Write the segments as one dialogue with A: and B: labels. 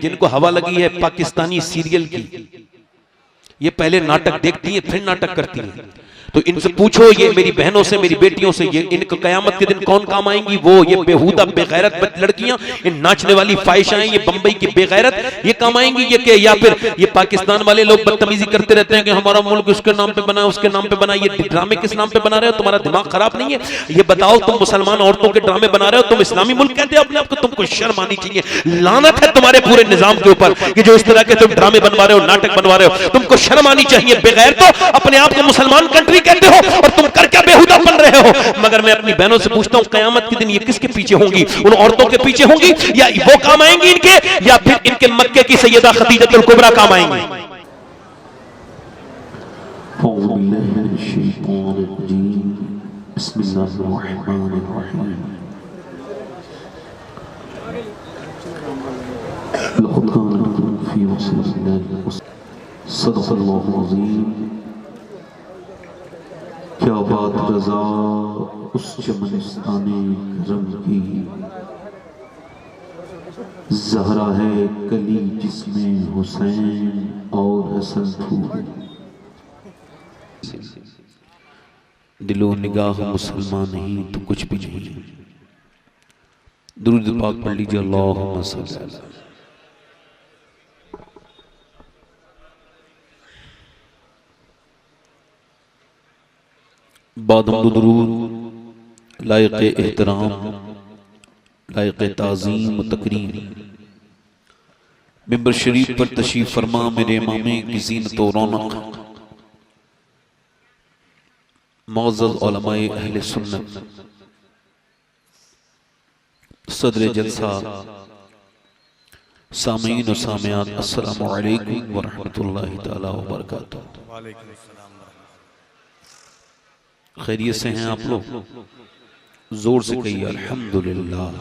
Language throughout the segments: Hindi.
A: जिनको हवा लगी है पाकिस्तानी सीरियल की, ये पहले नाटक देखती है फिर नाटक करती है। तो इनसे पूछो, ये मेरी बहनों से मेरी बेटियों से, ये इनको कयामत के दिन कौन काम आएंगी? वो ये बेहुदा बेगैरत लड़कियां, ये नाचने वाली फाहिशाएं, ये बंबई की बेगैरत, ये काम आएंगी ये के? या फिर ये पाकिस्तान वाले लोग बदतमीजी करते रहते हैं कि हमारा मुल्क उसके नाम पे बना, उसके नाम पे बना। ये ड्रामे किस नाम पे बना रहे हो? तुम्हारा दिमाग खराब नहीं है? ये बताओ, तुम मुसलमान औरतों के ड्रामे बना रहे हो, तुम इस्लामी मुल्क कहते हो अपने आप को? तुमको शर्म आनी चाहिए। लानत है तुम्हारे पूरे निजाम के ऊपर कि जो इस तरह के तुम ड्रामे बनवा रहे हो, नाटक बनवा रहे हो। तुमको शर्म आनी चाहिए। बगैर तो अपने आप को मुसलमान कंट्री कहते हो और तुम कर क्या बेहुदा बन रहे हो। मगर मैं अपनी बहनों से पूछता हूं, कयामत के दिन ये किसके पीछे होंगी? उन औरतों के पीछे होंगी, या वो काम आएंगी इनके, या फिर इनके मक्के की सैयदा खदीजतुल कुबरा काम आएंगी?
B: क्या बात रज़ा उस चमनिस्ताने करम की, ज़हरा है कली जिसमें हुसैन और हसन थे।
A: दिलो निगाह मुसलमान नहीं तो कुछ भी नहीं। दुरूद पाक पढ़ लीजिए, अल्लाहुम्मा सल्ली अला। बादम दुरूद लायक़े एहतराम, लायक़े ताज़ीम तकरीम, मिंबर शरीफ पर तशरीफ फरमा मेरे इमामे की ज़ीनत और रौनक, मुअज़्ज़ज़ उलमाए अहले सुन्नत, सदर जलसा, सामीन और सामियात, अस्सलामु अलैकुम व रहमतुल्लाहि तआला व बरकातुहू। खैरियत से हैं आप लोग? जोर से कहिए अल्हम्दुलिल्लाह।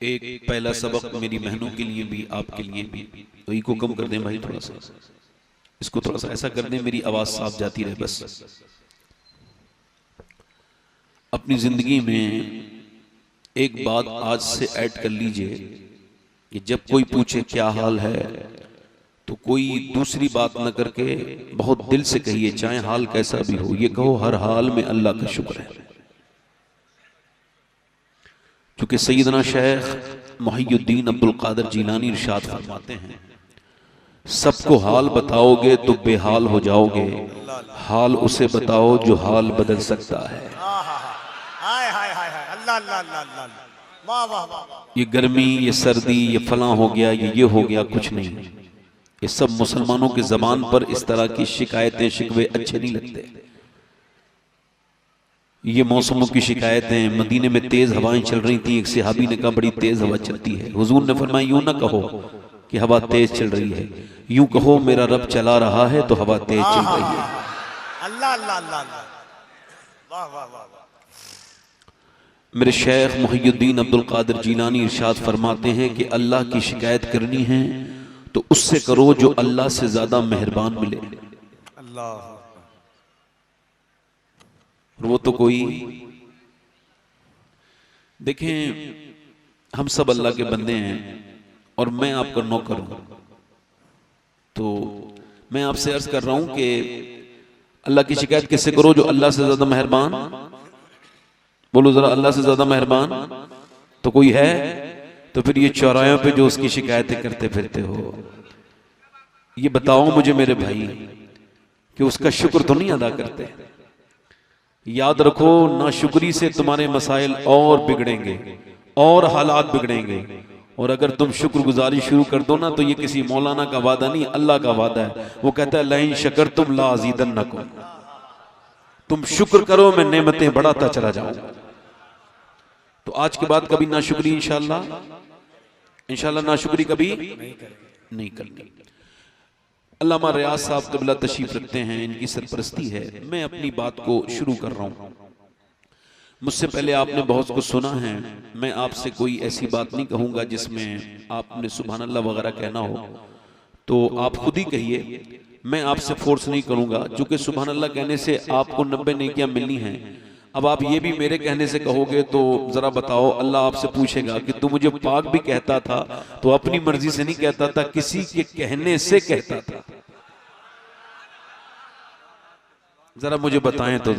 A: एक पहला सबक मेरी बहनों के लिए भी, आपके लिए भी, तो इको कम कर दें भाई, थोड़ा सा इसको थोड़ा सा ऐसा कर दें, मेरी आवाज साफ जाती रहे बस। अपनी जिंदगी में एक बात आज से ऐड कर लीजिए कि जब कोई पूछे क्या हाल है, तो कोई दूसरी बात न करके बहुत दिल से कहिए, चाहे हाल कैसा भी हो, ये कहो हर हाल में अल्लाह का शुक्र है। क्योंकि सैयदना शेख मुहियुद्दीन अब्दुल कादिर जीलानी इरशाद फरमाते हैं, सबको हाल बताओगे तो बेहाल हो जाओगे, हाल उसे बताओ जो हाल बदल सकता है। ये गर्मी, ये सर्दी, ये फलां हो गया, ये हो गया, कुछ नहीं। ये सब मुसलमानों के जबान पर इस तरह की शिकायतें शिकवे अच्छे नहीं लगते। ये मौसमों की शिकायतें, मदीने में तेज हवाएं चल रही थी, एक सहाबी ने कहा बड़ी तेज हवा चलती है। हुजूर ने फरमाया यूं ना कहो कि हवा तेज चल रही है, यूं कहो मेरा रब चला रहा है तो हवा तेज चल रही है।
C: अल्लाह अल्लाह अल्लाह, वाह वाह वाह।
A: मेरे शेख मुहियुद्दीन अब्दुल कादिर जीलानी इरशाद फरमाते हैं कि अल्लाह की शिकायत करनी है तो उससे करो जो अल्लाह से ज्यादा मेहरबान मिले।
C: अल्लाह,
A: वो तो कोई, देखें हम सब अल्लाह के बंदे हैं और मैं आपका नौकर हूं, तो मैं आपसे अर्ज कर रहा हूं कि अल्लाह की शिकायत किससे करो? जो अल्लाह से ज्यादा मेहरबान। बोलो जरा, अल्लाह से ज्यादा मेहरबान तो कोई है? तो फिर ये चौराहों पे जो उसकी शिकायतें करते फिरते हो, ये बताओ मुझे मेरे भाई कि उसका शुक्र तो नहीं अदा करते। याद रखो, नाशुक्री से तुम्हारे मसाइल और बिगड़ेंगे और हालात बिगड़ेंगे। और अगर तुम शुक्रगुजारी शुरू कर दो ना, तो ये किसी मौलाना का वादा नहीं, अल्लाह का वादा है। वो कहता है लइन शकरतुम ला अज़ीदन्नकुम, तुम शुक्र करो मैं नेमतें बढ़ाता चला जाऊंगा। तो आज के बाद कभी नाशुक्री इंशाल्लाह नाशुक्री कभी नहीं करनी। अल्लामा रियाज साहब क़िबला तशरीफ रखते हैं, इनकी सरपरस्ती है। मैं अपनी बात को शुरू कर रहा हूं। मुझसे पहले आपने बहुत कुछ सुना है, मैं आपसे कोई ऐसी बात नहीं कहूंगा जिसमें आपने सुभान अल्लाह वगैरह कहना हो, तो आप खुद ही कहिए, मैं आपसे फोर्स नहीं करूंगा। चूंकि सुभान अल्लाह कहने से आपको 90 नेकियां मिलनी हैं, अब आप ये भी मेरे कहने से कहोगे तो जरा बताओ, अल्लाह आपसे पूछेगा कि तू मुझे पाक भी कहता था तो अपनी मर्जी से नहीं कहता था, किसी के कहने से कहता था। जरा मुझे बताएं तो,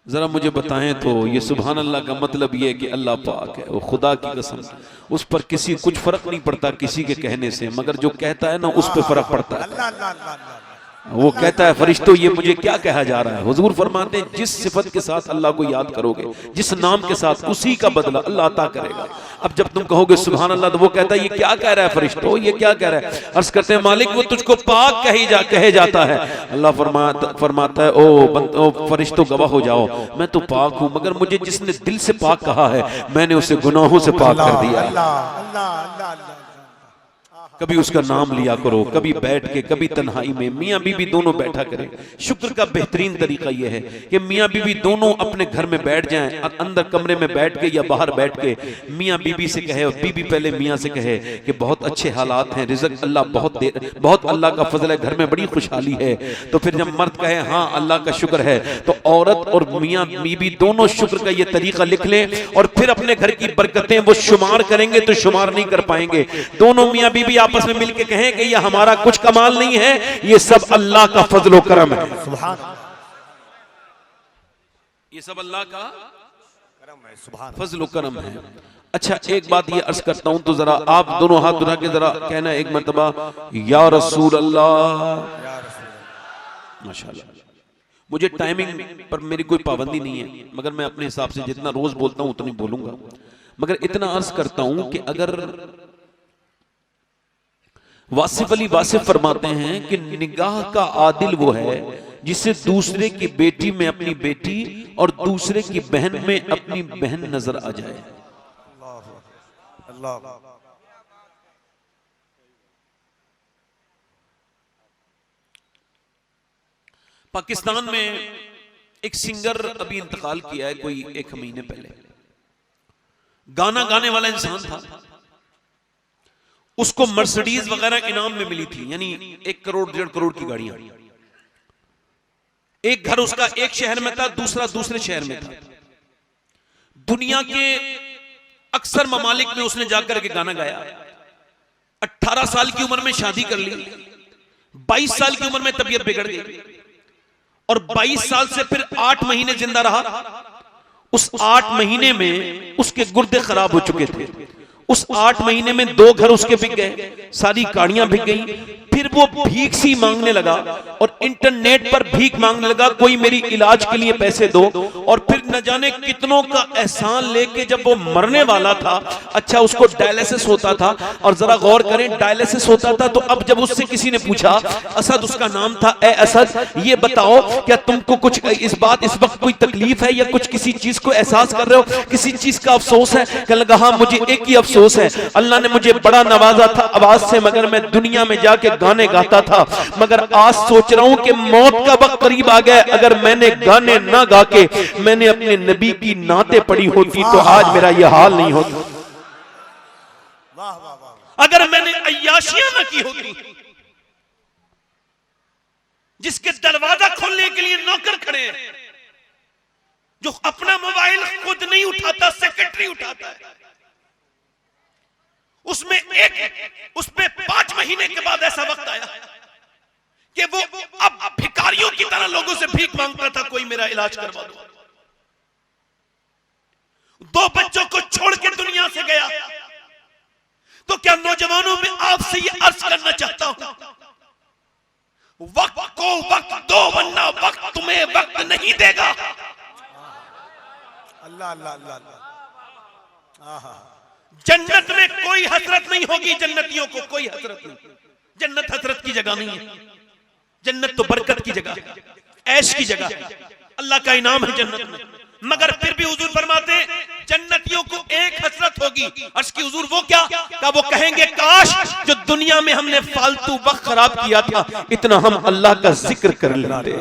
A: जरा मुझे बताएं तो, ये सुभान अल्लाह का मतलब ये है कि अल्लाह पाक है, वो खुदा की कसम, उस पर किसी कुछ फर्क नहीं पड़ता किसी के कहने से, मगर जो कहता है ना उस पर फर्क पड़ता है। वो कहता है फरिश्तों ये मुझे क्या कहा जा रहा है। हुजूर फरमाते हैं जिस सिफत के साथ अल्लाह को याद करोगे, जिस नाम के साथ, उसी का बदला अल्लाह अता करेगा। अब जब तुम कहोगे सुभान अल्लाह तो वो कहता है ये क्या कह रहा है फरिश्तों, ये क्या कह रहा है। अर्ज करते हैं मालिक वो तुझको पाक कहे जाता है। अल्लाह फरमाता है ओ फरिश्तों गवाह हो जाओ, मैं तो पाक हूं, मगर मुझे जिसने दिल से पाक कहा है मैंने उसे गुनाहों से पाक कर दिया। कभी उसका नाम लिया करो, कभी बैठ के, कभी तन्हाई में। मियाँ बीबी दोनों बैठा करें। शुक्र का बेहतरीन तरीका यह है कि मियाँ बीबी दोनों अपने घर में बैठ जाएं, अंदर कमरे में बैठ के या बाहर बैठ के मियाँ बीबी से कहे, और बीबी पहले मियाँ से कहे कि बहुत अच्छे हालात हैं, रिज़्क़ अल्लाह बहुत अल्लाह का फजल है, घर में बड़ी खुशहाली है। तो फिर जब मर्द कहे हाँ अल्लाह का शुक्र है, तो औरत और मियाँ बीबी दोनों शुक्र का ये तरीका लिख लें, और फिर अपने घर की बरकतें वो शुमार करेंगे तो शुमार नहीं कर पाएंगे। दोनों मियाँ बीबी आपस में मिलके कहें कि ये हमारा कुछ कमाल नहीं है, ये सब अल्लाह का फजलो करम है। ये सब अल्लाह का फजलो करम है। अच्छा एक बात ये अर्ज करता हूं, तो जरा आप दोनों हाथ उठा के जरा कहना एक मर्तबा या रसूल अल्लाह। माशाअल्लाह। मुझे टाइमिंग पर मेरी कोई पाबंदी नहीं है, मगर मैं अपने हिसाब से जितना रोज बोलता हूं उतनी बोलूंगा। मगर इतना अर्ज करता हूं कि अगर वासिफ अली वासिफ फरमाते हैं कि निगाह का आदिल वो है जिसे दूसरे की बेटी में अपनी बेटी और दूसरे की बहन में अपनी बहन नजर आ जाए। पाकिस्तान में एक सिंगर अभी इंतकाल किया है, कोई 1 महीने पहले। गाना गाने वाला इंसान था, उसको मर्सिडीज वगैरह इनाम में मिली थी, यानी 1 करोड़ 1.5 करोड़ की गाड़ियां। एक घर उसका एक शहर में था, दूसरा दूसरे शहर में था। दुनिया के अक्सर ममालिक में उसने जाकर के गाना गाया। 18 साल की उम्र में शादी कर ली, 22 साल की उम्र में तबीयत बिगड़ गई, और 22 साल से फिर 8 महीने जिंदा रहा। उस 8 महीने में उसके गुर्दे खराब हो चुके थे। उस 8 महीने में 2 घर उसके बिक गए, सारी गाड़ियां बिक गई। फिर वो भीख सी मांगने लगा और इंटरनेट पर भीख मांगने लगा, कोई मेरी इलाज के लिए पैसे दो। और फिर न जाने कितनों का एहसान लेके जब वो मरने वाला था, अच्छा उसको डायलिसिस होता था, और जरा गौर करें डायलिसिस होता था तो अब जब उससे किसी ने पूछा, असद उसका नाम था, ए असद ये बताओ क्या तुमको कुछ इस वक्त कोई तकलीफ है या कुछ किसी चीज को एहसास कर रहे हो, किसी चीज का अफसोस है? कहने लगा हाँ मुझे एक ही अफसोस है, अल्लाह ने मुझे बड़ा नवाजा था आवाज से, मगर मैं दुनिया में जाके गाने गाता था, मगर आज सोच रहा हूं कि मौत का वक्त करीब आ गया। अगर मैंने गाने ना गा के मैंने अपने नबी की नाते पढ़ी होती तो आज मेरा यह हाल नहीं होता। अगर मैंने अय्याशियां ना की होती, जिसके दरवाजा खोलने के लिए नौकर खड़े हैं, जो अपना मोबाइल खुद नहीं उठाता, सेक्रेटरी उठाता है, उसमें 5 महीने के बाद ऐसा वक्त आया कि वो अब भिखारियों की तरह लोगों से भीख मांगता था, कोई मेरा इलाज करवा दो। 2 बच्चों को छोड़ के दुनिया से गया। तो क्या नौजवानों में आपसे ये अर्ज करना चाहता हूं, वक्त को वक्त दो, वरना वक्त तुम्हें वक्त नहीं देगा। अल्लाह अल्लाह अल्लाह। जन्नत में कोई हसरत नहीं होगी, जन्नतियों को कोई हसरत नहीं। जन्नत हसरत की जगह नहीं है, जन्नत तो बरकत की जगह, ऐश की जगह, अल्लाह का इनाम है जन्नत में। मगर फिर भी हुजूर फरमाते जन्नतियों को एक हसरत होगी। अर्ज़ की हुजूर वो क्या? का वो कहेंगे काश जो दुनिया में हमने फालतू वक्त खराब किया था, इतना हम अल्लाह का जिक्र कर लेते।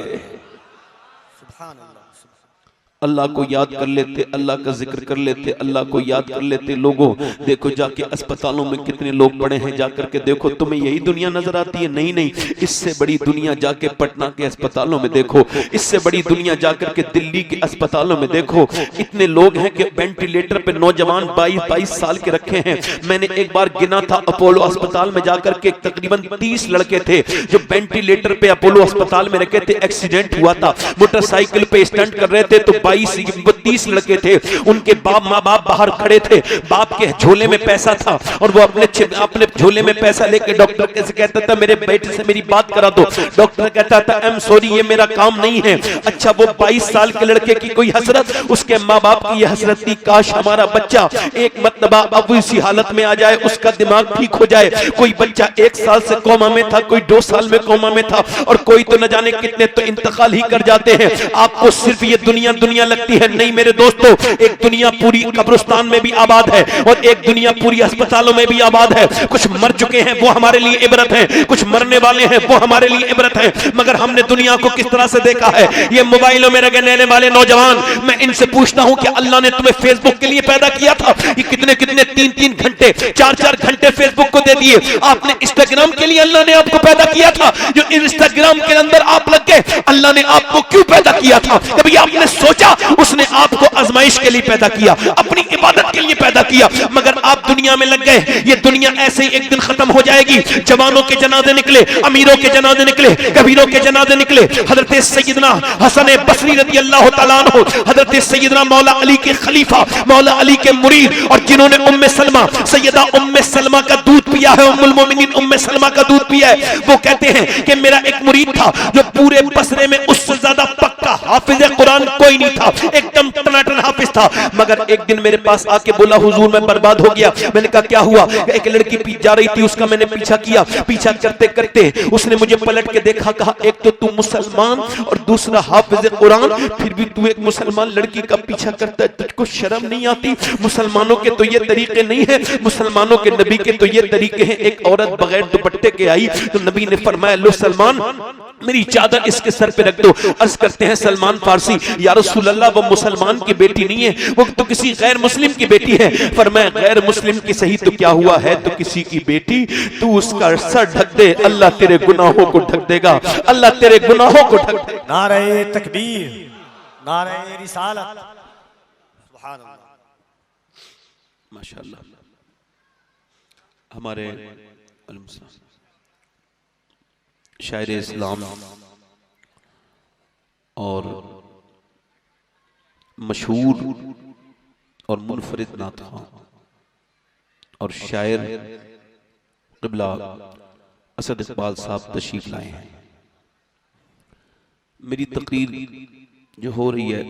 A: अल्लाह को याद कर लेते, अल्लाह का जिक्र कर लेते, अल्लाह को याद कर लेते। लोगों देखो जाके अस्पतालों में कितने लोग पड़े हैं, जाकर के देखो। तुम्हें यही दुनिया नजर आती है? नहीं नहीं, इससे बड़ी दुनिया जाके पटना के अस्पतालों में देखो, इससे बड़ी दुनिया जाकर के दिल्ली के अस्पतालों में देखो। इतने लोग हैं कि वेंटिलेटर पे नौजवान 22-22 साल के रखे हैं। मैंने एक बार गिना था, अपोलो अस्पताल में जाकर के तकरीबन 30 लड़के थे जो वेंटिलेटर पे अपोलो अस्पताल में रखे थे। एक्सीडेंट हुआ था, मोटरसाइकिल पे स्टंट कर रहे थे तो 22-30 लड़के थे। उनके माँ बाप बाहर खड़े थे, बाप के झोले में पैसा था और वो अपने झोले में पैसा लेके डॉक्टर कैसे कहता था मेरे बेटे से मेरी बात करा दो। डॉक्टर कहता था आई एम सॉरी ये मेरा काम नहीं है। अच्छा वो 22 साल के लड़के की कोई हसरत, उसके माँ बाप की यह हसरत थी काश हमारा बच्चा एक मरतबा अब इसी हालत में आ जाए, उसका दिमाग ठीक हो जाए। कोई बच्चा 1 साल से कोमा में था, कोई 2 साल में कोमा में था और कोई तो न जाने कितने तो इंतकाल ही कर जाते हैं। आपको सिर्फ ये दुनिया दुनिया लगती है? नहीं मेरे दोस्तों, एक दुनिया पूरी कब्रिस्तान में भी आबाद है और एक दुनिया पूरी अस्पतालों में भी आबाद है। कुछ मर चुके हैं वो हमारे लिए इबरत है, कुछ मरने वाले हैं वो हमारे लिए इबरत है। मगर हमने दुनिया को किस तरह से देखा है? ये मोबाइलों में रहने वाले नौजवान, मैं इनसे पूछता हूं कि अल्लाह ने तुम्हें फेसबुक के लिए पैदा किया था? ये कितने 3-3 घंटे 4-4 घंटे फेसबुक को दे दिए। आपने इंस्टाग्राम के लिए अल्लाह ने आपको पैदा किया था? जो इंस्टाग्राम के अंदर आप लग गए, अल्लाह ने आपको क्यों पैदा किया था? कभी आपने सोचा? उसने आपको आजमाइश के लिए पैदा किया, अपनी इबादत के लिए पैदा किया, मगर आप दुनिया में लग गए। ये दुनिया ऐसे ही एक दिन खत्म हो जाएगी। जवानों के जनाजे निकले, अमीरों के जनाजे निकले, कबीरों के जनाजे निकले। हजरत सैयदना हसन बसरी रज़ी अल्लाह तआला अन्हु, हजरत सैयदना मौला अली के खलीफा, मौला अली के मुरीद, और जिन्होंने उम्मे सलमा, सैयदा उम्मे सलमा का दूध पिया है, उम्मुल मोमिनीन उम्मे सलमा का दूध पिया है, वो कहते हैं कि मेरा एक मुरीद था जो पूरे बसरे में उससे ज्यादा पक्का हाफिज कुरान कोई नहीं था, एकदम टनाटन हाफिज था। मगर एक दिन मेरे पास आके बोला हुजूर मैं बर्बाद हो गया। मैंने कहा क्या हुआ? एक लड़की जा रही थी, उसका मैंने पीछा किया, पीछा करते करते उसने मुझे पलट के देखा, कहा एक तो तू मुसलमान और दूसरा हाफिज कुरान, फिर भी तू एक मुसलमान लड़की का पीछा करता है, तुझको शर्म नहीं आती? मुसलमानों के तो ये तरीके नहीं है, मुसलमानों के नबी के तो ये तरीके हैं। एक औरत बगैर दुपट्टे के आई तो नबी ने फरमाया लो सलमान मेरी चादर इसके सर पे रख दो। अर्ज करते हैं सलमान फारसी, या रसूल अल्लाह वो मुसलमान की बेटी नहीं है, वो तो किसी गैर मुस्लिम की बेटी है। फरमाया गैर मुस्लिम की सही तो क्या हुआ है तो किसी की बेटी, तू उसका सर ढक दे, अल्लाह तेरे गुनाहों को ढक देगा, अल्लाह तेरे गुनाहों को ढक देगा।
C: नारे तकबीर, नारे रिसालत, सुभान अल्लाह,
A: माशाअल्लाह। हमारे शायर इस्लाम और मशहूर और मुनफरिद नाता और शायर क़िबला असद इकबाल साहब तशरीफ लाए हैं। मेरी तकरीर जो हो रही है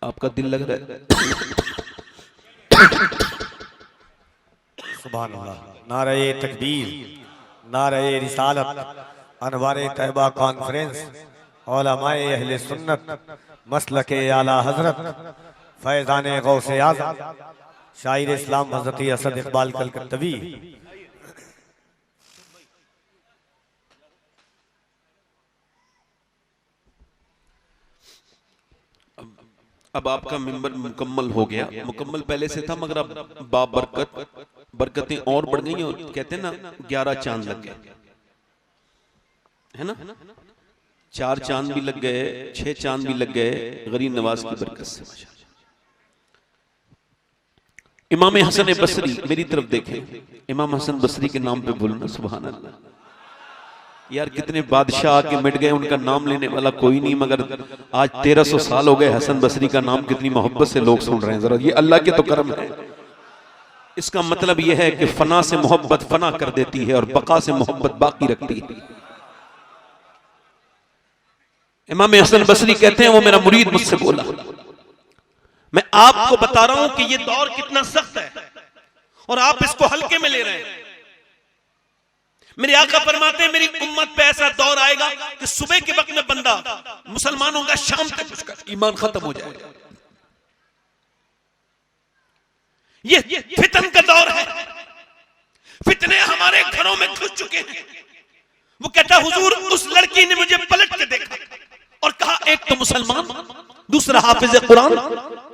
A: आपका दिल लग रहा है?
C: सुभान अल्लाह। नारे तकबीर, नारे रिसालत, अनवारे तैयबा कॉन्फ्रेंस, उलमाए अहले सुन्नत, मसलके आला हजरत, फैजाने गौसे आज़म, शायर इस्लाम हज़रत असद इकबाल कलकत्तवी।
A: अब आपका मिंबर मुकम्मल हो गया, मुकम्मल पहले से था मगर अब बाबरकत बरकतें और बढ़ गई और कहते हैं ना 11 चांद लग गए, है ना? 4 चांद भी लग गए, 6 चांद भी लग गए गरीब नवाज की बरकत से। इमाम हसन बसरी, मेरी तरफ देखें, इमाम हसन बसरी के नाम पे बोलना सुभान अल्लाह। यार कितने बादशाह आके मिट गए, उनका नाम लेने वाला कोई नहीं, मगर आज 1300 साल हो गए हसन बसरी का नाम कितनी मोहब्बत से लोग सुन रहे हैं। जरा ये अल्लाह के तो करम है। इसका मतलब यह है कि फना से मोहब्बत फना कर देती है और बका से मोहब्बत बाकी रखती है। इमाम हसन बसरी कहते हैं वो मेरा मुरीद मुझसे बोला, मैं आपको बता रहा हूं कि ये दौर कितना सख्त है और आप इसको हल्के में ले रहे हैं। मेरे आका फरमाते हैं मेरी उम्मत पे ऐसा दौर आएगा कि सुबह के वक्त में बंदा मुसलमान होगा, शाम तक उसका ईमान खत्म हो जाएगा। ये फितन का दौर है, फितने हमारे घरों में घुस चुके हैं। वो कहता हुजूर उस लड़की ने मुझे पलट के देखा और कहा एक तो मुसलमान दूसरा हाफिज कुरान,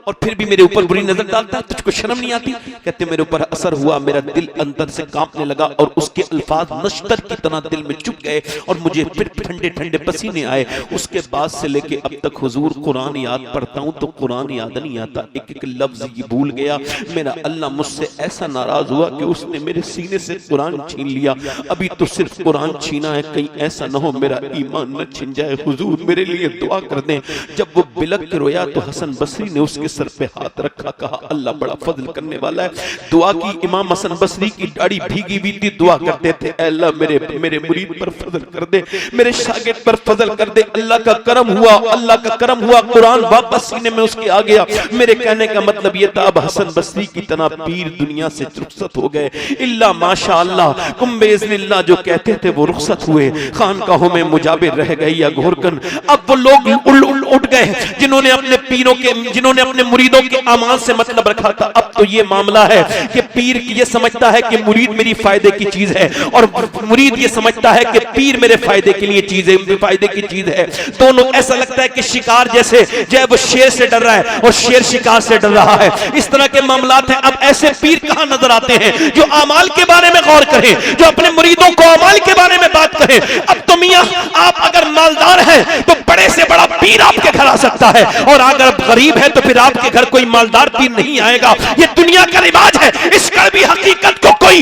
A: और फिर भी मेरे ऊपर बुरी नजर डालता है, तुझको शर्म नहीं आती? कहते मेरे ऊपर असर हुआ, मेरा दिल अंदर से कांपने लगा और उसके अल्फाज नश्तर की तरह दिल में चुभ गए और मुझे फिर ठंडे ठंडे पसीने आए। उसके बाद से लेके अब तक हुजूर कुरान याद पढ़ता हूं तो कुरान याद नहीं आता, एक एक लफ्ज ये भूल गया। मेरा अल्लाह मुझसे ऐसा नाराज हुआ कि उसने मेरे सीने से कुरान छीन लिया। अभी तो सिर्फ कुरान छीना है, कहीं ऐसा ना हो मेरा ईमान न छिन जाए। हुजूर मेरे लिए दुआ कर दें। जब वो बिलक के रोया तो हसन बसरी ने उसके सर पे हाथ रखा, कहा अल्लाह बड़ा फजल करने वाला है। दुआ की, इमाम हसन बसरी की दाढ़ी भीगी हुई थी, दुआ करते थे अल्लाह मेरे मुरीद पर फजल कर दे, मेरे शागिर्द पर फजल कर दे। अल्लाह का करम हुआ, अल्लाह का करम हुआ, कुरान वापस सीने में उसके आ गया। मेरे कहने का मतलब ये था अब हसन बसरी की तरह पीर दुनिया से रुखसत हो गए। इल्ला माशाअल्लाह कुंबे इज़्निल्लाह जो कहते थे वो रुखसत हुए, खानकाहों में मुजाबिर रह गई या घोरकन। अब वो लोग उठ गए जिन्होंने अपने पीरों के, जिन्होंने अपने मुरीदों के अमाल से मतलब रखा था। अब तो ये मामला है कि पीर ये समझता है कि मुरीद मेरी फायदे की चीज है और मुरीद ये समझता है कि पीर मेरे फायदे के लिए चीज है, फायदे की चीज है। दोनों ऐसा लगता है कि शिकार जैसे जो है वो शेर से डर रहा है और शेर शिकार से डर रहा है। इस तरह के मामलात हैं। अब ऐसे पीर कहां नजर आते हैं जो अमाल के बारे में गौर करें, जो अपने मुरीदों को अमाल के बारे में बात करें। अब तो मियां आप अगर मालदार हैं तो बड़े से बड़ा पीर आपके घर आ सकता है, और अगर गरीब है तो फिर आपके घर कोई मालदार पीर नहीं आएगा। ये दुनिया का रिवाज है, इस कड़वी हकीकत को कोई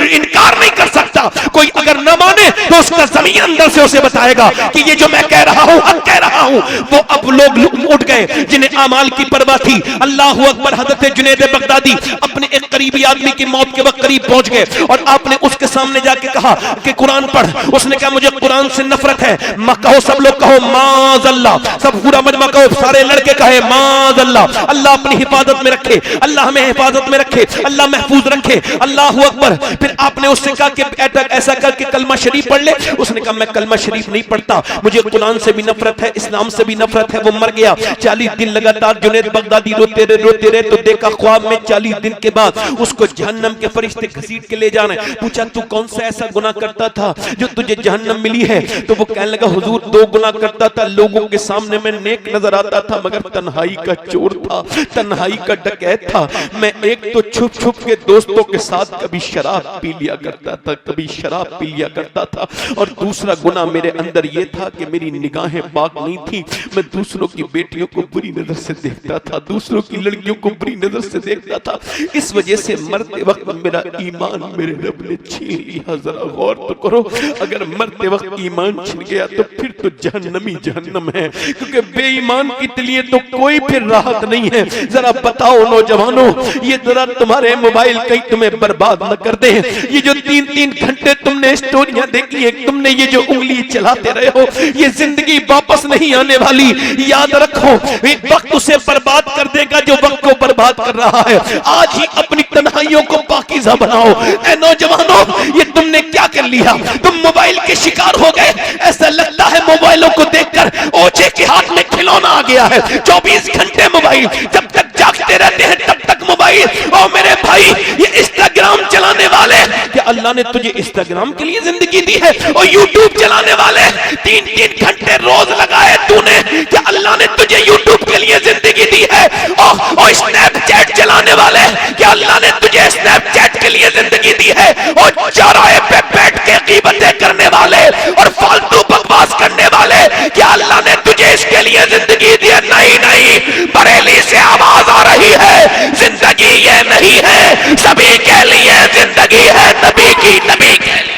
A: इनकार नहीं कर सकता। कोई अगर न माने तो उसका जमीन अंदर से उसे बताएगा कि ये जो मैं कह रहा हूं हक कह रहा हूं। वो अब लोग उठ गए जिन्हें अमाल की परवाह थी। अल्लाह अकबर। हजरत जुनैद बगदादी अपने एक करीबी आदमी की मौत के वक्त करीब पहुंच गए और आपने उसके सामने जाके कहा कि कुरान पढ़। उसने कहा मुझे कुरान से नफरत है। कहो सब लोग कहो माज़अल्लाह, सब पूरा मजमा कहो, सारे लड़के कहे माज़अल्लाह। अल्लाह अपनी हिफाजत में रखे, अल्लाह हमें हिफाजत में रखे, अल्लाह महफूज रखे। अल्लाह अकबर। फिर आपने उससे कहा कि ऐसा करके कलमा शरीफ पढ़ ले। उसने कहा मैं कलमा शरीफ नहीं पढ़ता, मुझे कुरान से भी नफरत है, इस्लाम से भी नफरत है। वो मर गया। 40 दिन लगातार जुनैद बगदादी रोते रहे तो देखा ख्वाब में 40 दिन के बाद उसको जहन्नम के फरिश्ते घसीट के ले जाना है। पूछा तू कौन सा ऐसा गुनाह करता था जो तुझे जहन्नम मिली है? तो वो कहने लगा हुजूर 2 गुनाह करता था, लोगों के सामने मैं नेक नजर आता था मगर तन्हाई का चोर था, तन्हाई का डकैत था। मैं एक तो छुप छुप के दोस्तों के साथ कभी शराब पी लिया करता था, कभी शराब पी लिया करता था, और दूसरा गुनाह मेरे अंदर ये था कि मेरी निगाहें पाक नहीं थी। मैं दूसरों की बेटियों को बुरी नजर से देखता था, दूसरों की लड़कियों को बुरी नजर से देखता था। इस वजह से मरते वक्त मेरा ईमान मेरे रब ने छीन लिया। जरा गौर तो करो, अगर मरते वक्त ईमान छिन गया तो फिर तो जहन्नमी जहन्नम है, क्योंकि बेईमान के लिए तो कोई फिर राहत नहीं है। जरा बताओ नौजवानों, ये जरा तुम्हारे मोबाइल कहीं तुम्हें बर्बाद न कर दे। ये जो 3-3 घंटे तुमने स्टोरियां देखी है, तुमने ये जो उंगली चलाते रहे हो, ये जिंदगी वापस नहीं आने वाली। याद रखो एक वक्त उसे बर्बाद कर देगा जो वक्त को बर्बाद कर रहा है। आज ही अपनी तन्हाइयों को पाकीज़ा बनाओ। ऐ नौजवानों, ये तुमने क्या कर लिया? तुम मोबाइल के शिकार हो गए। ऐसा लगता है मोबाइलों को देखकर ओछे के हाथ में खिलौना आ गया है। 24 घंटे मोबाइल, जब तक जागते रहते हैं तब तक मोबाइल। और मेरे भाई ये इंस्टाग्राम चलाने वाले, क्या अल्लाह ने तुझे इंस्टाग्राम के लिए जिंदगी दी है? और यूट्यूब चलाने वाले 3-3 घंटे रोज लगाए तूने, क्या अल्लाह ने तुझे यूट्यूब के लिए जिंदगी दी है? और स्नैपचैट चलाने वाले, क्या अल्लाह ने तुझे स्नैपचैट के लिए जिंदगी दी है? और चौराहे पे बैठ के गीबतें करने वाले और फालतू बकवास करने वाले, क्या अल्लाह ने तुझे इसके लिए जिंदगी दी है? नहीं नहीं, बरेली से आवाज आ रही है, जिंदगी ये नहीं है, सभी के लिए जिंदगी है, नबी की, नबी के लिए।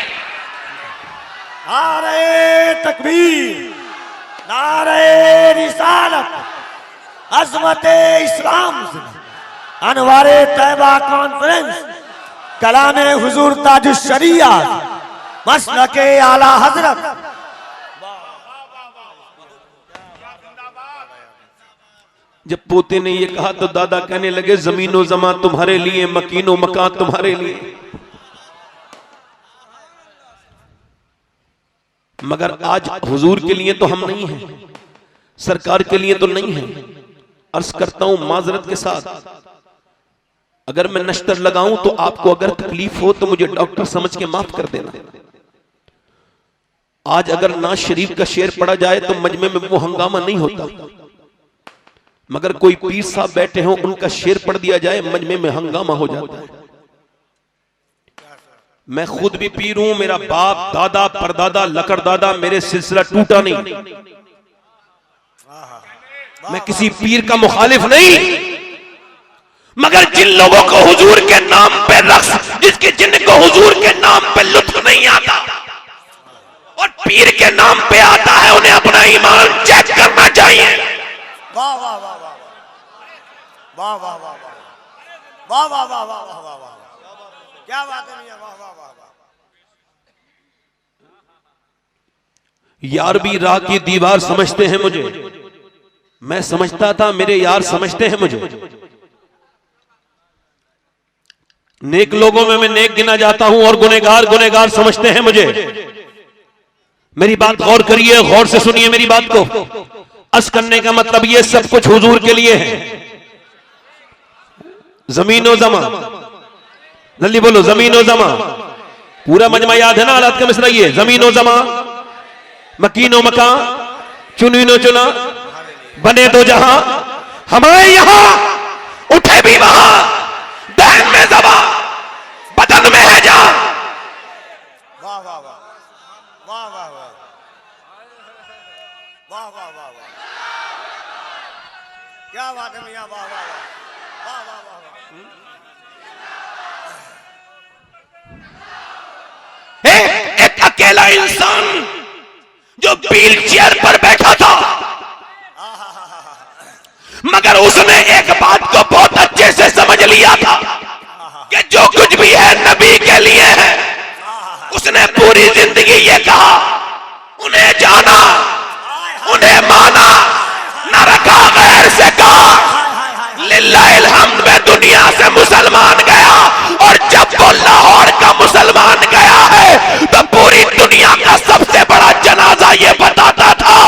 C: नारे तकबीर, नारे रिसालत, अज़मते इस्लाम, अनवारे तैबा कॉन्फ्रेंस, कलामे हुजूर ताजुश शरिया, मसलके आला हजरत।
A: जब पोते ने ये कहा तो दादा कहने लगे जमीनो जमा तुम्हारे लिए, मकीनो मकान तुम्हारे लिए। मगर आज हुजूर के लिए तो हम नहीं हैं, सरकार के लिए तो नहीं है। अर्ज करता हूं माजरत के साथ, अगर मैं नश्तर लगाऊं तो आपको अगर तकलीफ हो तो मुझे डॉक्टर समझ के माफ कर देना। आज अगर नाज शरीफ का शेर पढ़ा जाए तो मजमे में वो हंगामा नहीं होता। मगर कोई पीर साहब बैठे हों, उनका शेर पढ़ दिया जाए, मजमे में हंगामा हो जाता है। मैं खुद भी पीर हूं, मेरा बाप दादा परदादा लकड़दादा, मेरे सिलसिला टूटा नहीं। मैं किसी पीर का मुखालिफ नहीं, मगर जिन लोगों को हुजूर के नाम पे रक्स, जिनको हुजूर के नाम पे लुत्फ नहीं आता और पीर के नाम पे आता है, उन्हें अपना ईमान चेक करना चाहिए।
C: वाह वाह वाह वाह वाह वाह वाह वाह वाह वाह वाह वाह वाह वाह, क्या बात है मियां, वाह वाह वाह वाह।
A: यार भी राह की दीवार समझते हैं मुझे, मैं समझता था मेरे यार समझते हैं मुझे। नेक लोगों में मैं नेक गिना जाता हूं और गुनहगार गुनहगार समझते हैं मुझे। मेरी बात गौर करिए, गौर से सुनिए मेरी बात को। अस करने का मतलब ये सब कुछ हुजूर के लिए है। जमीनो जमा, जल्दी बोलो, जमीनो जमा। पूरा मजमा याद है ना? हालात का मिसरा ये, जमीनो जमा, मकीनो मका, चुनीनो चुना, बने दो जहां, हमारे यहां उठे भी वहां, दहन में जबा, बदन में है जहां।
C: वाह वाह वाह वाह वाह वाह वाह वाह वाह वाह, क्या बात है मियां, वाह वाह वाह वाह वाह वाह।
A: एक अकेला इंसान जो व्हील चेयर पर बैठा था, मगर उसने एक बात को बहुत अच्छे से समझ लिया था कि जो कुछ भी है नबी के लिए है। उसने पूरी जिंदगी ये कहा, उन्हें जाना, उन्हें माना, न रखा गैर से कहा। लिल्लाहिल हम्द में दुनिया से मुसलमान गया, और जब वो लाहौर का मुसलमान गया है तो पूरी दुनिया का सबसे बड़ा जनाजा ये बताता था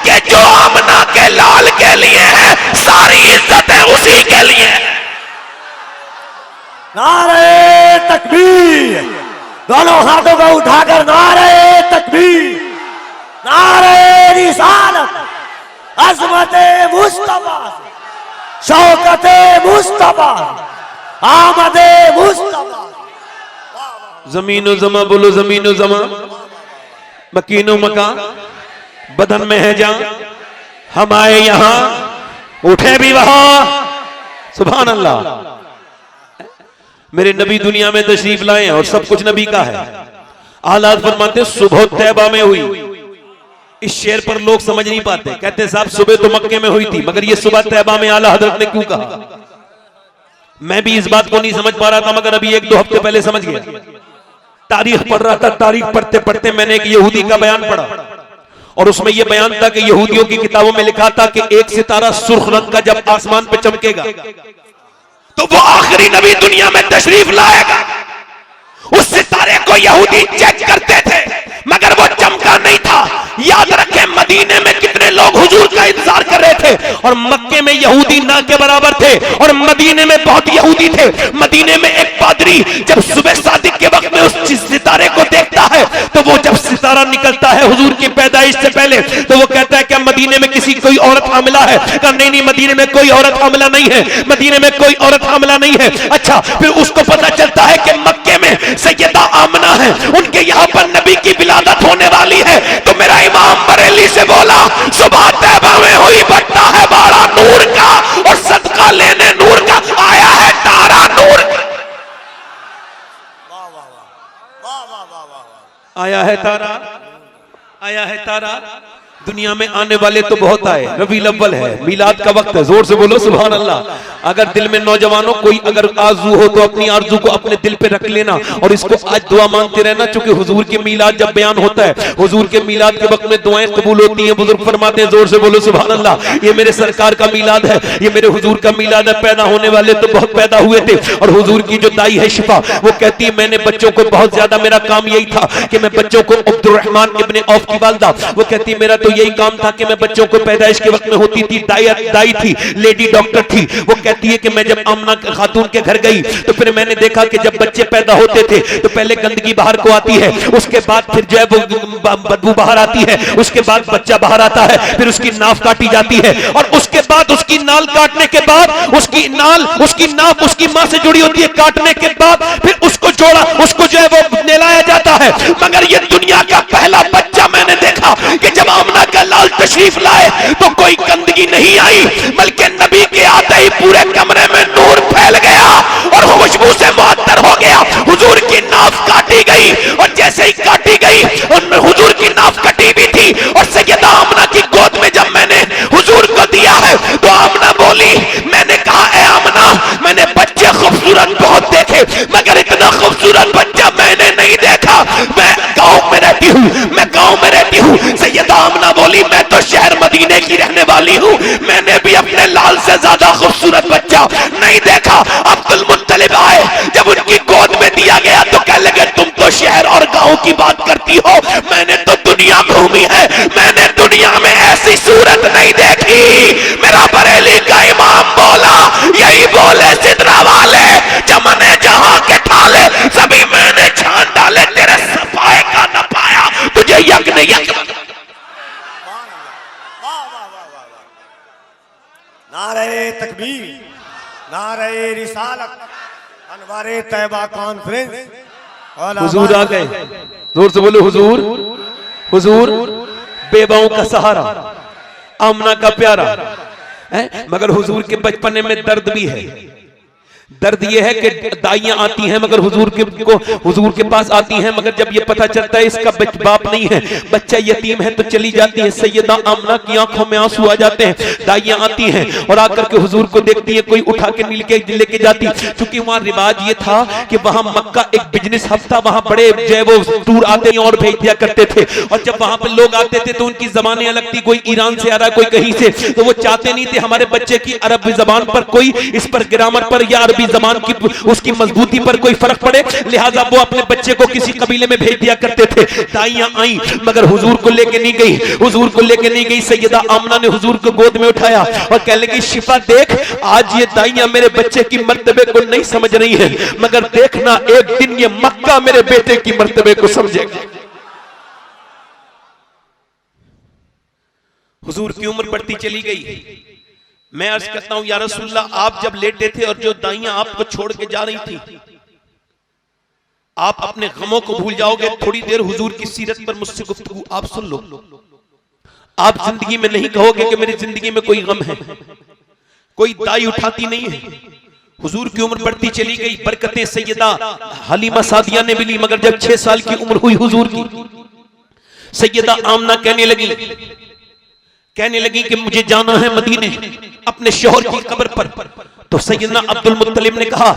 A: कि जो आमना के लाल के लिए है, सारी इज्जतें उसी के लिए।
C: नारे तकबीर, दोनों हाथों को उठाकर नारे तकबीर, नारे रिसालत, अज़मते मुस्तफा, शौकते मुस्तफा, आमदे मुस्तफा।
A: जमीनो जमा, बोलो जमीनो जमा, मकीनो मका, बदन में है जहां, हम आए यहां उठे भी वहां। सुभान अल्लाह। मेरे नबी दुनिया में तशरीफ लाए और सब कुछ नबी का है। आलात फरमाते सुबह तैबा में हुई। इस शेर पर लोग समझ नहीं पाते, कहते साहब सुबह तो मक्के में हुई थी, मगर ये सुबह तैबा में आला हजरत ने क्यों कहा? मैं भी इस बात को नहीं समझ पा रहा था, मगर अभी 1-2 हफ्ते पहले समझ गया। तारीख पढ़ रहा था, तारीख पढ़ते पढ़ते मैंने एक यहूदी का बयान पढ़ा, और उसमें यह बयान था कि यहूदियों की किताबों में लिखा था कि एक सितारा सुर्ख रंग का जब आसमान पे चमकेगा तो वो आखिरी नबी दुनिया में तशरीफ लाएगा। उस सितारे को यहूदी चेक करते थे, मगर वो चमका नहीं था। याद रखें, मदीने में कितने लोग हुजूर का इंतजार कर रहे थे, और मक्के में यहूदी ना के बराबर थे, और मदीने में बहुत यहूदी थे। मदीने में एक पादरी जब सुबह सादिक के वक्त में उस सितारे को देखता है, तो वो जब सितारा निकलता है हुजूर की पैदाइश से पहले, तो वो कहता है कि मदीने में किसी कोई औरत हामिला है? कहा नहीं नहीं, मदीने में कोई औरत हामिला नहीं है, मदीने में कोई औरत हामिला नहीं है। अच्छा, फिर उसको पता चलता है कि मक्के में सैयदा आमना है, उनके यहाँ पर नबी की विलादत होने वाली है। तो मेरा इमाम बरेली से बोला, सुबह तैबा में हुई बट्टा है बाड़ा नूर का, और सदका लेने नूर का आया है तारा नूर का। आया है तारा, आया है तारा। दुनिया में आने वाले तो बहुत आए, रबीउल अव्वल है, मिलाद का वक्त है, जोर से बोलो सुभान अल्लाह। अगर दिल में नौजवानों कोई अगर आरजू हो तो अपनी आरजू को अपने दिल पे रख लेना, और इसको आज दुआ मांगते रहना, क्योंकि हुजूर के मिलाद जब बयान होता है, हुजूर के मिलाद के वक्त में दुआएं कबूल होती हैं। बुजुर्ग फरमाते हैं, जोर से बोलो सुभान अल्लाह, ये मेरे सरकार का मिलाद है, ये मेरे हुजूर का मिलाद है। पैदा होने वाले तो बहुत पैदा हुए थे, और हुजूर की जो दाई है शिफा, वो कहती है मैंने बच्चों को बहुत ज्यादा, मेरा काम यही था कि मैं बच्चों को अब्दुर्रहमान इब्ने औफ की वालिदा, वो कहती है मेरा तो यही काम था कि मैं बच्चों को पैदाइश के वक्त में होती थी, दाई थी, लेडी डॉक्टर थी। वो कहती है कि मैं जब आमना खातून के घर गई तो फिर मैंने देखा कि जब बच्चे पैदा होते थे तो पहले गंदगी बाहर को आती है, उसके बाद फिर जो है वो बदबू बाहर आती है, उसके बाद बच्चा बाहर आता है, फिर उसकी नाफ काटी जाती है और उसके बाद उसकी नाल काटने के बाद उसकी नाफ उसकी मां से जुड़ी होती है, काटने के बाद फिर उसको जोड़ा, उसको जो है वो नहलाया जाता है। मगर ये दुनिया का पहला बच्चा मैंने देखा कि जब आमना का लाल तशरीफ लाए तो कोई गंदगी नहीं आई, बल्कि नबी के आते ही पूरे कमरे में नूर फैल गया और खुशबू से मुअत्तर हो गया। हुजूर की नाफ काटी गई और जैसे ही काटी गई उनमें हुजूर की नाफ कटी भी थी और सैयदा आमना की गोद में जब मैंने हुजूर को दिया है तो आमना बोली, मैंने कहा ए आमना, मैंने बच्चे खूबसूरत बहुत देखे मगर इतना खूबसूरत बच्चा मैंने नहीं देखा। मैं गांव में रहती हूँ, सैयदा आमना बोली, मैं तो शहर मदीने की रहने वाली हूँ, मैंने भी अपने लाल से ज्यादा खूबसूरत बच्चा नहीं देखा। अब्दुल मुत्तलिब आए, जब उनकी गोद में दिया गया तो कह लगे तुम तो शहर और गांव की बात करती हो, मैंने तो दुनिया घूमी है, मैंने दुनिया में ऐसी सूरत नहीं देखी। मेरा बरेली का इमाम बोला, यही बोले सिदरा वाले, चमने जहां के ठाले सभी मैंने छान डाले, तेरे सफाए का न पाया तुझे यज्ञ
C: नारे तकबीर, नारे रिसालत, अनवारे तैबा कॉन्फ्रेंस।
A: हुजूर आ गए, जोर से बोलो हुजूर, हुजूर बेवाओं का सहारा, आमना का प्यारा है। मगर हुजूर के बचपने में दर्द भी है। दर्द यह है कि दाइयां आती हैं मगर हुजूर के पास आती हैं, मगर जब ये पता चलता है इसका बाप नहीं है, बच्चा यतीम है, तो चली जाती है। सैयदा आमना की आंखों में आंसू आ जाते हैं। दाइयां आती हैं और आकर के हुजूर को देखती है, कोई उठा के लेके जाती, क्योंकि वहां रिवाज ये था कि वहां मक्का एक बिजनेस हब था, वहां बड़े जो वो टूर आते और भेज दिया करते थे और जब वहां पर लोग आते थे तो उनकी जबानें अलग थी, कोई ईरान से आ रहा, कोई कहीं से, तो वो चाहते नहीं थे हमारे बच्चे की अरब जबान पर कोई, इस पर ग्रामर पर या अरबी जबान की उसकी मजबूती पर कोई फर्क पड़े, लिहाजा वो अपने बच्चे को किसी कबीले में भेज दिया करते थे। दाइयां आई मगर हुजूर को लेके नहीं गई, हुजूर को लेके नहीं गई। सैयदा आमना ने हुजूर को गोद में उठाया और कहने लगी, शिफा देख, आज ये दाइयां मेरे बच्चे की मर्तबे को नहीं समझ रही हैं, मगर देखना एक दिन ये मक्का मेरे बेटे की मर्तबे को समझेगा। हुजूर की उम्र बढ़ती चली गई। मैं अर्ज करता हूं या रसूलल्लाह, आप जब लेटे थे और जो दाइयां आपको छोड़ के जा रही थी, आप अपने गमों को भूल जाओगे। थोड़ी देर हुजूर की सीरत पर मुझसे गुफ्तगू आप सुन लो। आप जिंदगी में नहीं कहोगे कि मेरी जिंदगी में कोई गम है, कोई दाई उठाती नहीं है। हुजूर की उम्र बढ़ती चली गई, बरकतें सैयदा हलीमा सादिया ने भी ली, मगर जब 6 साल की उम्र हुई हुजूर की, सैयदा आमना कहने लगी कि मुझे जाना है मदीने अपने शौहर की कब्र पर। तो सैयदना अब्दुल मुत्तलिब ने कहा,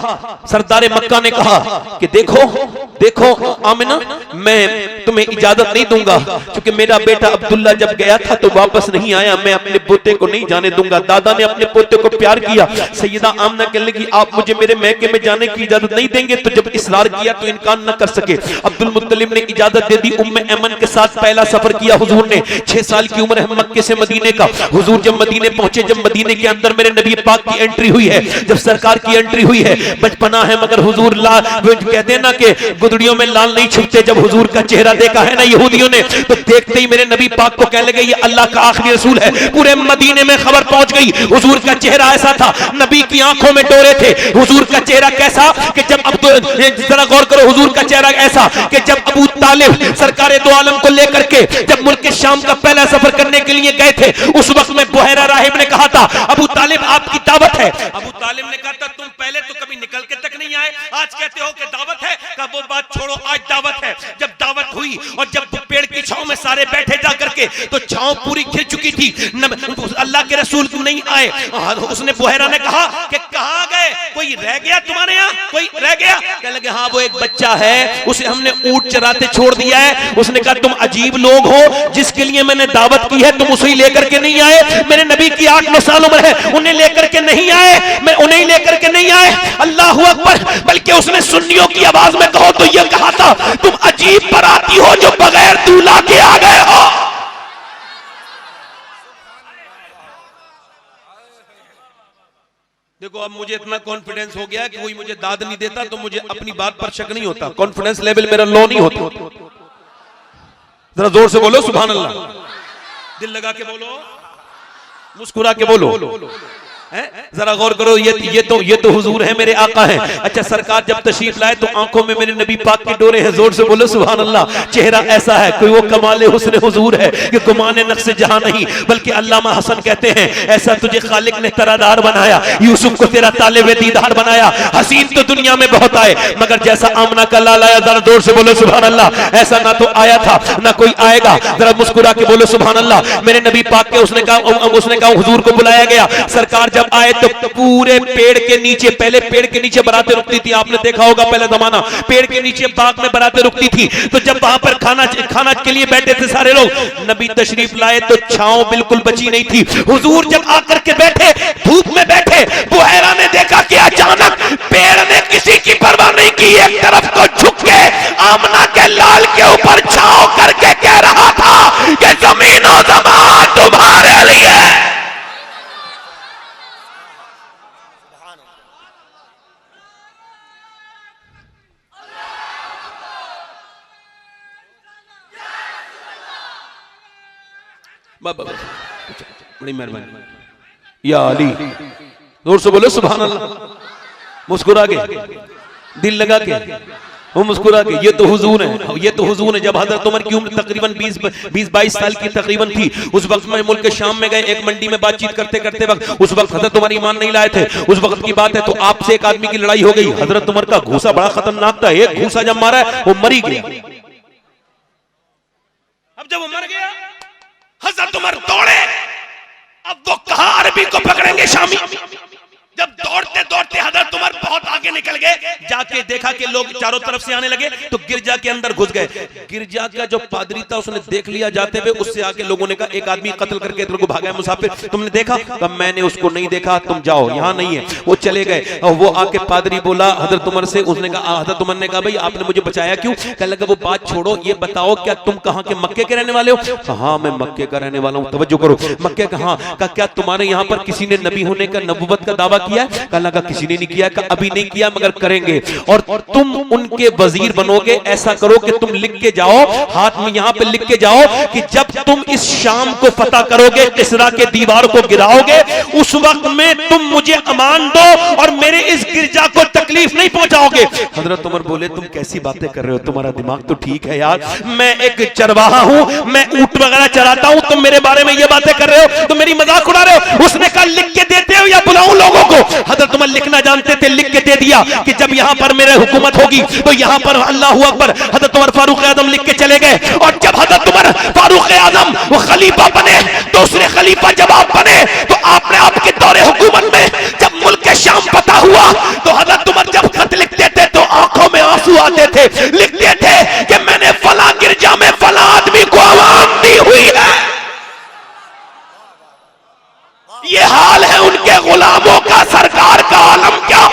A: सरदार मक्का ने कहा कि देखो आमिना, मैं तुम्हें इजाजत नहीं दूंगा, क्योंकि मेरा बेटा अब्दुल्ला जब गया था तो वापस नहीं आया, मैं अपने पोते को नहीं जाने दूंगा। दादा ने अपने पोते को प्यार किया। सैयदा आमना कहने लगी, आप मुझे मेरे मैके में जाने की इजाजत नहीं देंगे? तो जब इसरार किया तो इनकार न कर सके। अब्दुल मुत्तलिब ने इजाजत दे दी। उम्मे ऐमन के साथ पहला सफर किया हुजूर ने। 6 साल की उम्र है मक्के से मदीने का। हुजूर जब मदीने पहुंचे, जब मदीने के अंदर मेरे नबी पाक की एंट्री हुई है, जब सरकार की एंट्री हुई है, बचपना है मगर हुजूर कहते हैं ना कि गुदड़ियों में लाल नहीं छुपते। जब हुजूर का चेहरा देखा है ना यहूदियों ने, तो देखते ही मेरे नबी पाक को कहने लगे, ये अल्लाह का आखिरी रसूल है। पूरे मदीने में खबर पहुंच गई, हुजूर का चेहरा ऐसा था, नबी की आंखों में डोरे थे। हुजूर का चेहरा कैसा कि जब जरा गौर करो, हुजूर का चेहरा ऐसा कि जब अबू तालिब सरकार दो आलम को लेकर के जब मुल्क के शाम का पहला सफर करने के लिए गए थे, उस वक्त में बुहैरा राहिब ने कहा था, अबू तालिब आपकी दावत है। अबू तालिब ने कहा था, तुम पहले तो कभी निकल के तक नहीं आए, आज कहते हो कि दावत है। कहा वो बात छोड़ो, आज दावत है। जब दावत हुई और जब पेड़ की छांव में सारे बैठे जा करके, तो छांव पूरी खिल चुकी थी, अल्लाह के रसूल नहीं आए। उसने बुहैरा ने कहा कि कहां गए, कोई रह गया तुम्हारे यहाँ, कोई रह गया? कहने लगे, हाँ वो एक बच्चा है, उसे हमने ऊंट चराते छोड़ दिया है। उसने कहा, तुम अजीब लोग हो, जिसके लिए मैंने दावत की है तुम उसे लेकर के नहीं आए। मेरे नबी की 8-9 साल उम्र है, उन्हें लेकर के नहीं आए, मैं उन्हें लेकर के नहीं आए। अल्लाह अकबर। बल्कि उसने सुन्नियों की आवाज में कहो तो यह कहा था, तुम अजीब बराती हो जो बगैर दूल्हा के आ गए हो। देखो अब मुझे इतना कॉन्फिडेंस हो गया कि कोई मुझे दाद नहीं देता तो मुझे अपनी बात पर शक नहीं होता, कॉन्फिडेंस लेवल मेरा लो नहीं होता। जरा जोर से बोलो सुभान अल्लाह, दिल लगा के बोलो, मुस्कुरा के बोलो। जरा गौर करो, ये तो हुजूर है, मेरे आका हैं। अच्छा, सरकार जब तशरीफ लाए तो आंखों में मेरे नबी पाक की डोरे हैं। जोर से बोलो सुभान अल्लाह। चेहरा ऐसा है कोई वो कमाले हुस्न हुजूर है कि गुमाने नक्श जहां नहीं, बल्कि अल्लामा हसन कहते हैं ऐसा तुझे खालिक ने तरादार बनाया, यूसुफ को तेरा तालिबे दीदार बनाया। हसीन तो दुनिया में बहुत आए मगर जैसा आमना का लाल आया, जरा जोर से बोलो सुभान अल्लाह, ऐसा ना तो आया था ना कोई आएगा। जरा मुस्कुरा के बोलो सुभान अल्लाह। मेरे नबी पाक के उसने कहा हुजूर को बुलाया गया। सरकार जब आए तो पूरे पेड़ के नीचे, पहले पेड़ के नीचे बारातें रुकती थी, आपने देखा होगा पहले जमाना, पेड़ के नीचे बाग में बारातें रुकती थी। तो जब वहां पर खाना के लिए बैठे थे सारे लोग, नबी तशरीफ लाए तो छांव बिल्कुल बची नहीं थी। हुजूर जब आकर के बैठे, धूप में बैठे, बुहैरा ने देखा कि अचानक पेड़ ने किसी की परवाह नहीं की, एक तरफ को झुक के आमना के लाल के ऊपर छांव करके कह रहा था कि जमीन और ज़मान तुम्हारे लिए। बड़ी मेहरबानी या अली, जोर से बोलो सुभान अल्लाह। मुस्कुरा के, दिल लगा के, वो मुस्कुरा के, ये तो हुजूर है, ये तो हुजूर है। जब हजरत उमर की उम्र तकरीबन 20-22 साल की तकरीबन थी, उस वक्त में मुल्क शाम में गए, एक मंडी में बातचीत करते करते वक्त, उस वक्त हजरत उमर ईमान नहीं लाए थे, उस वक्त की बात है। तो आपसे एक आदमी की लड़ाई हो गई। हजरत उमर का घूसा बड़ा खतरनाक था, एक घूसा जब मारा वो मरी गया। अब जब वो मर गया, हजरत उमर दौड़े, अब वो कहां अरबी को पकड़ेंगे शामी। जब दौड़ते दौड़ते हजरत उमर बहुत आगे निकल गए, जाके देखा कि लोग चारों तरफ से आने लगे, तो गिरजा के अंदर घुस गए। गिरजा का जो पादरी था उसने देख लिया जाते हुए, उससे आके लोगों ने कहा एक आदमी कत्ल करके इधर को भागा है मुसाफिर, तुमने देखा? कहा मैंने उसको नहीं देखा, तुम जाओ, यहाँ नहीं है। वो चले गए और वो आके पादरी बोला हजरत उमर से, उसने कहा, हजरत उमर ने कहा भाई आपने मुझे बचाया क्यों? कहने लगा वो बात छोड़ो, ये बताओ क्या तुम कहाँ के, मक्के के रहने वाले हो? हाँ मैं मक्के का रहने वाला हूँ। तवज्जो करो, मक्के का? हाँ। कहा क्या तुम्हारे यहाँ पर किसी ने नबी होने का, नबुवत का दावा किया है? कहने लगा किसी ने नहीं किया। कहा अभी नहीं किया मगर करेंगे, और तुम उनके वजीर बनोगे। ऐसा करो कि तुम लिख के जाओ, हाथ में यहाँ पे लिख के जाओ कि जब तुम इस शाम को फतह करोगे, किसरा के दीवार को गिराओगे, उस वक्त में तुम मुझे अमान दो और मेरे इस गिरजा को तकलीफ नहीं पहुंचाओगे। हजरत उमर बोले तुम कैसी बातें कर रहे हो, तुम्हारा दिमाग तो ठीक है यार, मैं एक चरवाहा हूं, मैं ऊंट वगैरह चराता हूं, तुम मेरे बारे में ये बातें कर रहे हो, तुम मेरी मजाक उड़ा रहे हो। उसने कहा लिख के देते हो या बुलाऊं लोगों को? हजरत उमर लिखना जानते थे, लिख के दे दिया कि जब यहां पर मेरे हुकूमत होगी तो यहां पर अल्लाहू अकबर। हजरत उमर फारूक आजम लिख के चले गए, और जब हजरत उमर फारूक आजम वो खलीफा बने, दूसरे खलीफा जब आप बने, तो आपने आपके दौरे हुकूमत में जब मुल्क शाम पता हुआ, तो हजरत उमर जब खत लिखते थे तो आंखों में आंसू आते थे। लिखते थे कि मैंने फला गिरजा में फला आदमी को आवाम दी हुई है। ये हाल है उनके गुलामों का, सरकार का आलम क्या?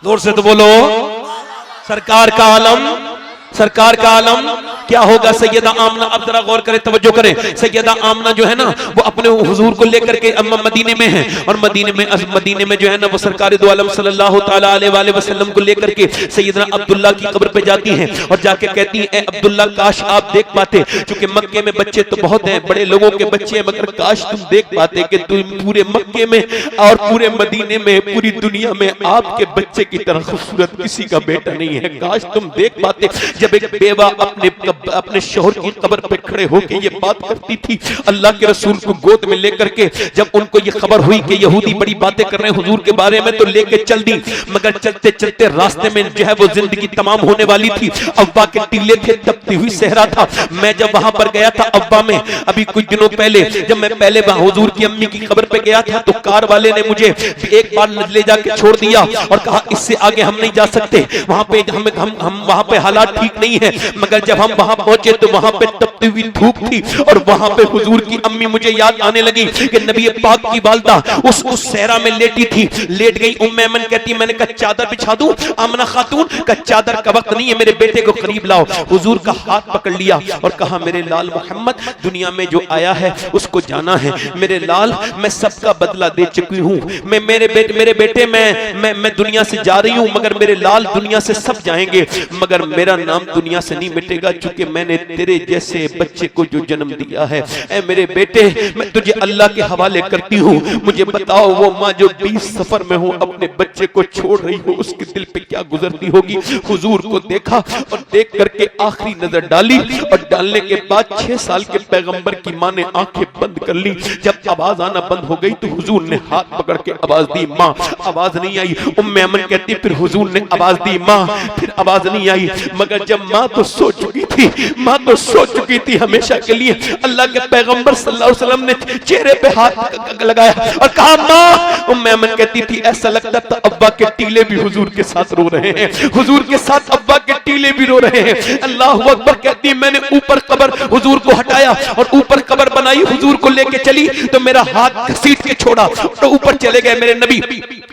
A: जोर से तो बोलो, सरकार का आलम, सरकार का आलम क्या होगा? सैयदा आमना, अब जरा गौर करें, तवज्जो करें। सैयदा आमना जो है ना वो अपने हुजूर को लेकर के मदीने में है, और मदीने में जो है ना वो सरकार दो आलम सल्लल्लाहु तआला अलैहि वसल्लम को लेकर के सैयदना अब्दुल्ला की कब्र पे जाती हैं, और जाके कहती हैं ए अब्दुल्ला काश आप देख पाते, क्योंकि मक्के में बच्चे तो बहुत हैं, बड़े लोगों के बच्चे हैं, मगर काश तुम देख पाते कि तुम पूरे मक्के में और पूरे मदीने में, पूरी दुनिया में आपके बच्चे की तरह खूबसूरत किसी का बेटा नहीं है। काश तुम देख पाते। जब एक बेवा अपने शोहर की कब्र पे खड़े होकर ये बात करती थी, अल्लाह के रसूल को गोद में लेकर के जब उनको ये खबर हुई कि यहूदी बड़ी बातें कर रहे हैं हुजूर के बारे में, तो लेके चल दी। मगर चलते चलते रास्ते में जो है वो जिंदगी तमाम होने वाली थी। अव्वा के टीले थे, तपती हुई सहरा था। मैं जब वहां पर गया था अव्वा में, अभी कुछ दिनों पहले, जब मैं पहले हुजूर की अम्मी की कब्र पे गया था, तो कार वाले ने मुझे एक बार ले जाके छोड़ दिया और कहा इससे आगे हम नहीं जा सकते, वहां पे हम वहां पे हालात ठीक ठीक नहीं है, मगर जब हम वहां पहुंचे तो वहां पे तपती हुई धूप थी और वहां पे हुजूर की अम्मी मुझे याद आने लगी कि नबी पाक की वालिदा उस सहरा में लेटी थी, लेट गई। उम्मे ऐमन कहती मैंने कहा चादर बिछा दूं, आमना खातून का चादर का वक्त नहीं है, मेरे बेटे को करीब लाओ। हुजूर का हाथ पकड़ लिया और कहा मेरे लाल मोहम्मद, दुनिया में जो आया है उसको जाना है। मेरे लाल, मैं सबका बदला दे चुकी हूं, मैं मेरे बेटे मैं दुनिया से जा रही हूं, मगर मेरे लाल दुनिया से सब जाएंगे, मगर मेरा नाम दुनिया से नहीं मिटेगा, क्योंकि मैंने तेरे जैसे बच्चे को जो जन्म दिया है। ऐ मेरे बेटे, मैं तुझे अल्लाह के हवाले करती हूँ, मुझे बताओ वो माँ जो 20 सफर में हूँ अपने बच्चे को छोड़ रही हो, उसके दिल पे क्या गुजरती होगी। हुजूर को देखा और देख करके आखिरी नजर डाली और डालने के बाद 6 साल के पैगंबर की माँ ने आंखें बंद कर ली। जब आवाज आना बंद हो गई तो हुजूर ने हाथ पकड़ के आवाज दी, माँ। आवाज नहीं आई। उम्मे ऐमन कहती फिर हुजूर ने आवाज दी, माँ। फिर आवाज नहीं आई, मगर जब माँ तो सो चुकी थी, माँ तो सो चुकी थी हमेशा के लिए। अल्लाह के पैगंबर सल्लल्लाहु अलैहि वसल्लम ने चेहरे पे हाथ लगाया और कहा माँ। उम्मे ऐमन कहती थी ऐसा लगता था अब्बा के टीले भी हुजूर के साथ रो रहे हैं, हुजूर के साथ अब्बा के टीले भी रो रहे हैं। अल्लाह अकबर कहती मैंने ऊपर कब्र हुजूर को हटाया और ऊपर कब्र बनाई, हुजूर को लेके चली तो मेरा हाथ घसीट के छोड़ा तो ऊपर चले गए मेरे नबी,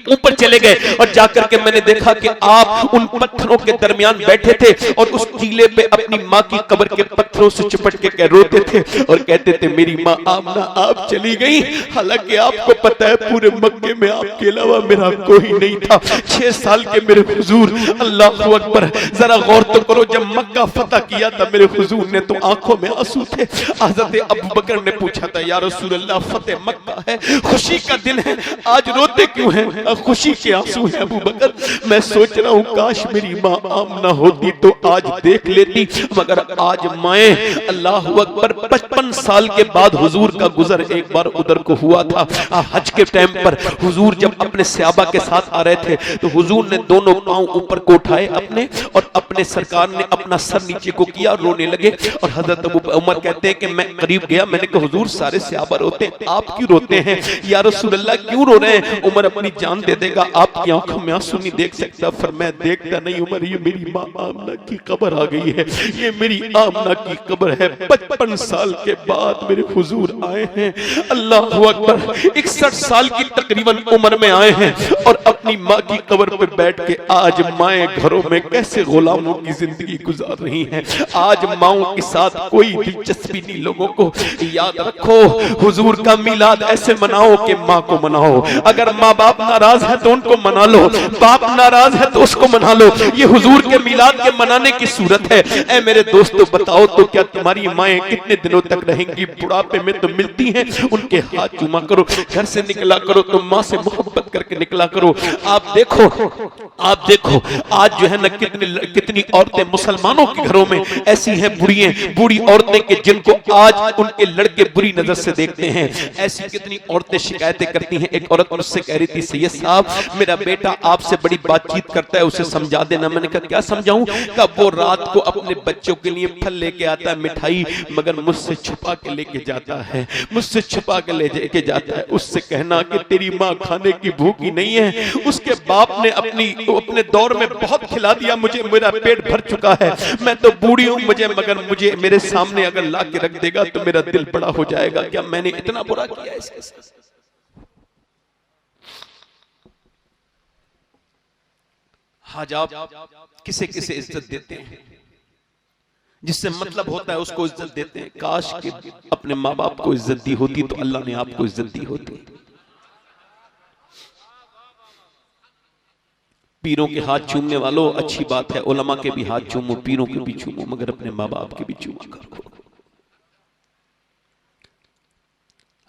A: ऊपर चले गए और जाकर के मैंने देखा कि आप उन पत्थरों के दरमियान बैठे थे और उस टीले पे अपनी माँ की कब्र के पत्थरों से चिपट के रोते थे और कहते थे मेरी माँ आमना आप चली गई, हालांकि आपको पता है पूरे मक्के में आपके अलावा मेरा कोई नहीं था। 6 साल के मेरे हुजूर, अल्लाह अकबर, जरा गौर तो करो, जब मक्का फतह किया था मेरे हुजूर ने तो आंखों में आंसू थे। हज़रत अबू बकर ने पूछा था या रसूल अल्लाह फतेह मक्का है, खुशी का दिन है, आज रोते क्यों हैं? खुशी के आंसू हैं अबू बकर। मैं सोच रहा हूँ काश मेरी माँ आमना होती तो आज देख लेती, मगर आज माए, अल्लाह अकबर, 55 साल के बाद हुजूर का गुजर एक बार उधर को हुआ था। हज के टाइम पर हुजूर जब अपने सहाबा के साथ आ रहे थे तो हुजूर ने दोनों पांव ऊपर को उठाए अपने और अपने सरकार ने अपना सर नीचे को किया, रोने लगे। और हजरत अबू उमर कहते हैं कि मैं करीब गया, मैंने कहा हुजूर सारे सहाबा रोते हैं, आप क्यों रोते हैं? या रसूल अल्लाह क्यों रो रहे हैं? उमर अपनी जान दे देगा, आपकी आंखों में आंसू नहीं देख सकता। फरमाया देखता नहीं उमर, ये मेरी माँ आमना की कब्र आ गई है, ये मेरी आमना की कब्र है। 55 साल के बाद मेरे हुजूर आए हैं, अल्लाह अकबर, 61 साल की तकरीबन उम्र में आए हैं और अपनी माँ की कब्र पे बैठ के आज माएं घरों में कैसे गुलामों की जिंदगी गुजार रही हैं। आज माओं के साथ कोई दिलचस्पी नहीं लोगों को। याद रखो हुजूर का मिलाद ऐसे मनाओ कि माँ को मनाओ। अगर माँ बाप नाराज है तो उनको मना लो, बाप नाराज है तो उसको मना लो। ये हुजूर के मिलाद के मनाने की सूरत है। ऐ मेरे दोस्तों बताओ तो क्या तुम्हारी माएं कितने दिनों तक रहेंगी? बुढ़ापे में तो मिलती हैं, उनके हाथ चूमा करो, घर से निकला करो तो माँ से मोहब्बत करके निकला करो। आप देखो आज जो है ना कितनी औरतें मुसलमानों के घरों में ऐसी हैं बूढ़ी औरतें कि जिनको आज उनके लड़के बुरी नजर से देखते हैं। ऐसी कितनी औरतें शिकायतें करती हैं। एक औरत मुझसे कह रही थी सैयद साहब मेरा बेटा आपसे बड़ी बातचीत करता है, उसे समझा देना। मैंने कहा क्या समझाऊं? कब वो रात को अपने बच्चों के लिए फल लेके आता है, मिठाई, मगर मुझसे छुपा के लेके जाता है, मुझसे छुपा के लेके जाता है। उससे कहना कि तेरी माँ खाने की भूखी नहीं है, उसके बाप ने अपने दौर में बहुत खिला दिया, मुझे मेरा पेट भर चुका है, मैं तो बूढ़ी हूं, मुझे मेरे सामने अगर ला के रख देगा तो मेरा दिल बड़ा हो जाएगा। क्या मैंने इतना बुरा किया है? हाँ, आप किसे किसे इज्जत देते हैं? जिससे मतलब होता है उसको इज्जत देते हैं। काश कि अपने माँ बाप को इज्जत दी होती तो अल्लाह ने आपको इज्जत दी होती। पीरों के हाथ चूमने वालों अच्छी बात है, उलमा के भी हाथ चूमो, पीरों के भी चूमो, मगर अपने माँ बाप के भी चूमा करो।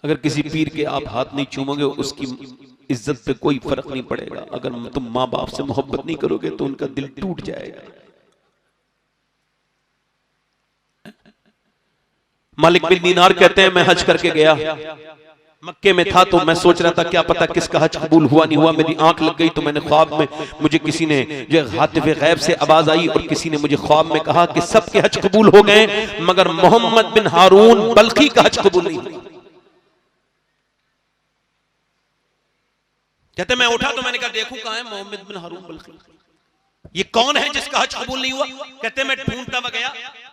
A: अगर किसी पीर के आप हाथ नहीं चूमोगे उसकी इज्जत पे कोई फर्क नहीं पड़ेगा। अगर तुम माँ बाप से मोहब्बत नहीं करोगे तो उनका दिल टूट जाएगा। मालिक बिन दीनार कहते हैं मैं हज करके गया, मक्के में था तो मैं सोच रहा था क्या पता किसका हज कबूल हुआ नहीं हुआ। मेरी आंख लग गई तो मैंने ख्वाब में मुझे किसी ने जो हातिफ़े गैब से आवाज आई और किसी ने मुझे ख्वाब में कहा कि सबके हज कबूल हो गए मगर मोहम्मद बिन हारून बल्खी का हज कबूल नहीं हुआ। कहते मैं उठा तो मैंने कहा देखूं कहां है मोहम्मद बिन हारून बल्खी। ये कौन है जिसका हज कबूल नहीं हुआ? कहते मैं ढूंढता हुआ गया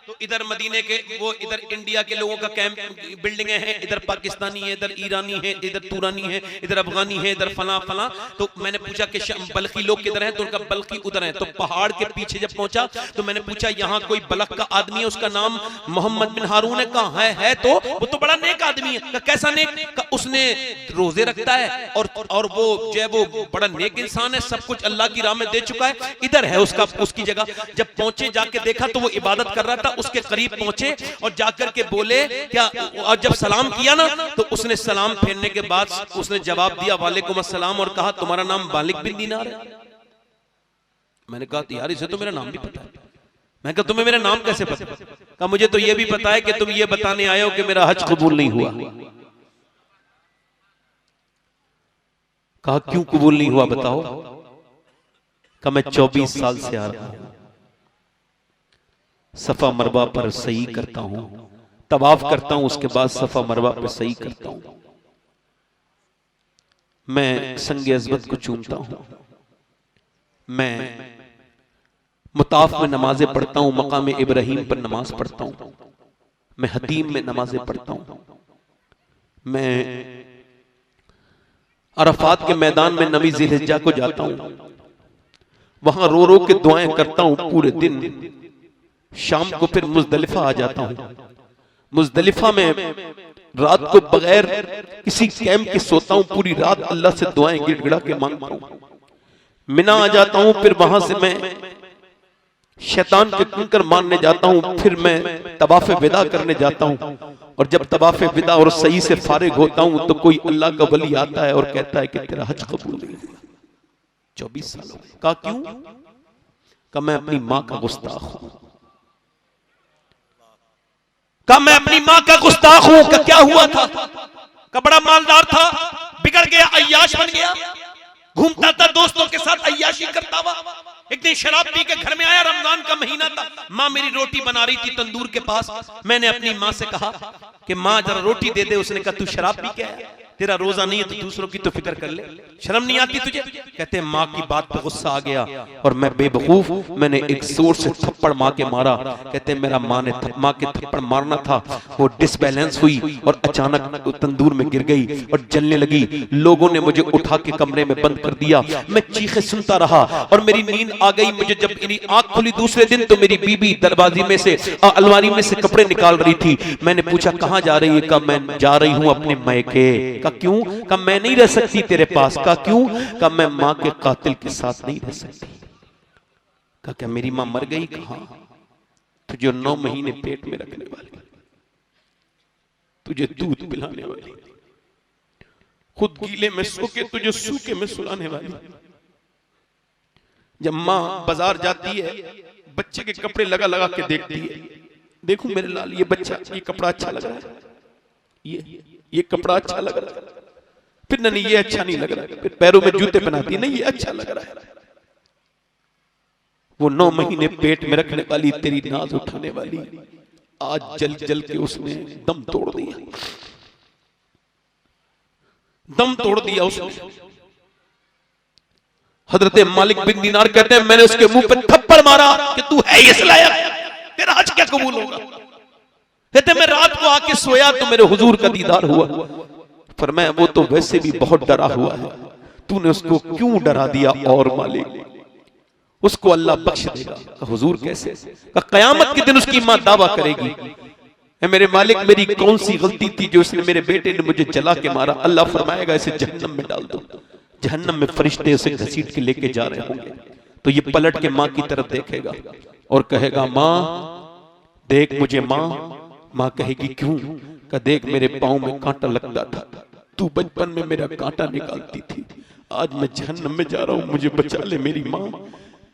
A: तो इधर मदीने के वो इधर इंडिया के लोगों का कैंप बिल्डिंगें हैं, इधर पाकिस्तानी है, इधर ईरानी है, इधर तुरानी है, इधर अफगानी है, इधर फला फला। तो मैंने पूछा कि बल्खी लोग किधर हैं? तो उनका बल्खी उधर है। तो पहाड़ के पीछे जब पहुंचा तो मैंने पूछा यहाँ कोई बलख का आदमी है, उसका नाम मोहम्मद बिन हारून है? कहा है तो वो तो बड़ा नेक आदमी है। कैसा नेक? उसने रोजे रखता है और वो जो है वो बड़ा नेक इंसान है, सब कुछ अल्लाह की राह में दे चुका है। इधर है उसकी जगह। जब पहुंचे जाके देखा तो वो इबादत कर रहा था। उसके करीब पहुंचे और जाकर के बोले क्या, और जब सलाम किया ना तो उसने सलाम फेरने के बाद उसने जवाब दिया वालेकुम अस्सलाम और कहा तुम्हारा नाम मालिक बिन दीनार है? मैंने कहा यार इसे तो मेरा नाम भी पता है। मैं कहा तुम्हें मेरा नाम कैसे पता? कहा मुझे तो यह भी पता है कि तुम ये बताने आए हो कि मेरा हज कबूल नहीं हुआ। कहा क्यों कबूल नहीं हुआ बताओ? कहा मैं 24 साल से आ रहा हूं, सफा मरवा पर सही करता हूं, तवाफ करता हूं, उसके बाद सफा मरवा पर सही करता हूं, मैं संगे अज़मत को चूमता हूं, मैं मुताफ में नमाजें पढ़ता हूं, मकाम इब्राहिम पर नमाज पढ़ता हूं, मैं हतीम में नमाजें पढ़ता हूं, मैं अरफात के मैदान में नवी ज़िलहिज्जा को जाता हूं, वहां रो रो के दुआएं करता हूं पूरे दिन। शाम को फिर मुज़दलिफा आ जाता हूं, मुज़दलिफा में रात को बगैर किसी कैंप के सोता हूं, पूरी रात अल्लाह से दुआएं गिड़गिड़ा के मांगता हूं। मिना आ जाता हूं, फिर वहां से मैं शैतान के कंकर मारने जाता हूं, फिर मैं तवाफ़ विदा करने जाता हूं। और जब तवाफ़ विदा और सही से फारिग होता हूं तो कोई अल्लाह का वली आता है और कहता है कि तेरा हज कबूल नहीं हुआ। 24 साल हो गए। कहा क्यों? कहा मैं अपनी मां का गुस्ताख हूं। कहा मैं अपनी मां का गुस्ताख हूं। का क्या हुआ था? का बड़ा मालदार था, बिगड़ गया, अय्याश बन गया, घूमता था दोस्तों के साथ, अय्याशी करता हुआ। एक दिन शराब पी के घर में आया, रमजान का महीना था, माँ मेरी रोटी बना रही थी तंदूर के पास। मैंने अपनी माँ से कहा कि माँ जरा रोटी दे दे। उसने कहा तू शराब पी के आया, तेरा रोजा नहीं है तो दूसरों की तो फिक्र कर ले, शर्म नहीं आती तुझे? कहते माँ की बात पे गुस्सा आ गया और मैं बेवकूफ, मैंने एक जोर से थप्पड़ माँ के मारा। कहते मेरा माँ के थप्पड़ मारना था, वो डिसबैलेंस हुई और अचानक तंदूर में गिर गई और जलने लगी। लोगों ने मुझे उठा के कमरे में बंद कर दिया, मैं चीखें सुनता रहा और मेरी नींद आ गई। मुझे जब मेरी आंख खुली दूसरे दिन तो मेरी बीबी दरवाजे में से अलमारी में से कपड़े निकाल रही थी। मैंने पूछा कहाँ जा रही है? कहा मैं जा रही हूँ अपने मायके। का क्यों? का मैं नहीं रह सकती तेरे पास। का क्यों? का मैं मां के कातिल के साथ नहीं रह सकती। का क्या मेरी मां मर गई? कहा तुझे 9 महीने पेट में रखने वाली, तुझे दूध पिलाने वाली, खुद गीले में सो के तुझे सूखे में सुलाने वाली। जब मां बाजार जाती है, बच्चे के कपड़े लगा लगा के देखती है, देखो मेरे लाल ये बच्चा, ये कपड़ा अच्छा लग रहा है, ये कपड़ा अच्छा लग रहा है, फिर नहीं ये अच्छा नहीं लग रहा है, फिर पैरों में जूते पहनाती, नहीं ये अच्छा लग रहा है। वो 9 महीने पेट में रखने वाली, तेरी नाज उठाने वाली, आज जल जल के उसने दम तोड़ दिया, दम तोड़ दिया उसने। हजरत मालिक बिन दीनार कहते हैं मैंने उसके मुंह पे थप्पड़ मारा कि तू है इस लायक, तेरा हज क्या कबूल होगा? कहते मैं रात को आके सोया तो मेरे हुजूर का दीदार हुआ, फरमाया वो तो वैसे भी बहुत डरा हुआ है, तूने उसको क्यों डरा दिया? और मालिक उसको अल्लाह बख्श देगा। हुजूर कैसे? कयामत के दिन उसकी मां दावा करेगी मेरे मालिक मेरी कौन सी गलती थी जो इसने मेरे बेटे ने मुझे जला के मारा? अल्लाह फरमाएगा इसे जहन्नम में डाल दो। जहन्नम में फरिश्ते उसे घसीट के लेके जा रहे होंगे तो ये पलट के मां की तरफ देखेगा और कहेगा मां देख मुझे मां। मां कहेगी क्यों? का देख मेरे पांव में कांटा लगता था, तू बचपन में मेरा कांटा निकालती थी, आज मैं जहन्नम में जा रहा हूं, मुझे बचा ले मेरी मां।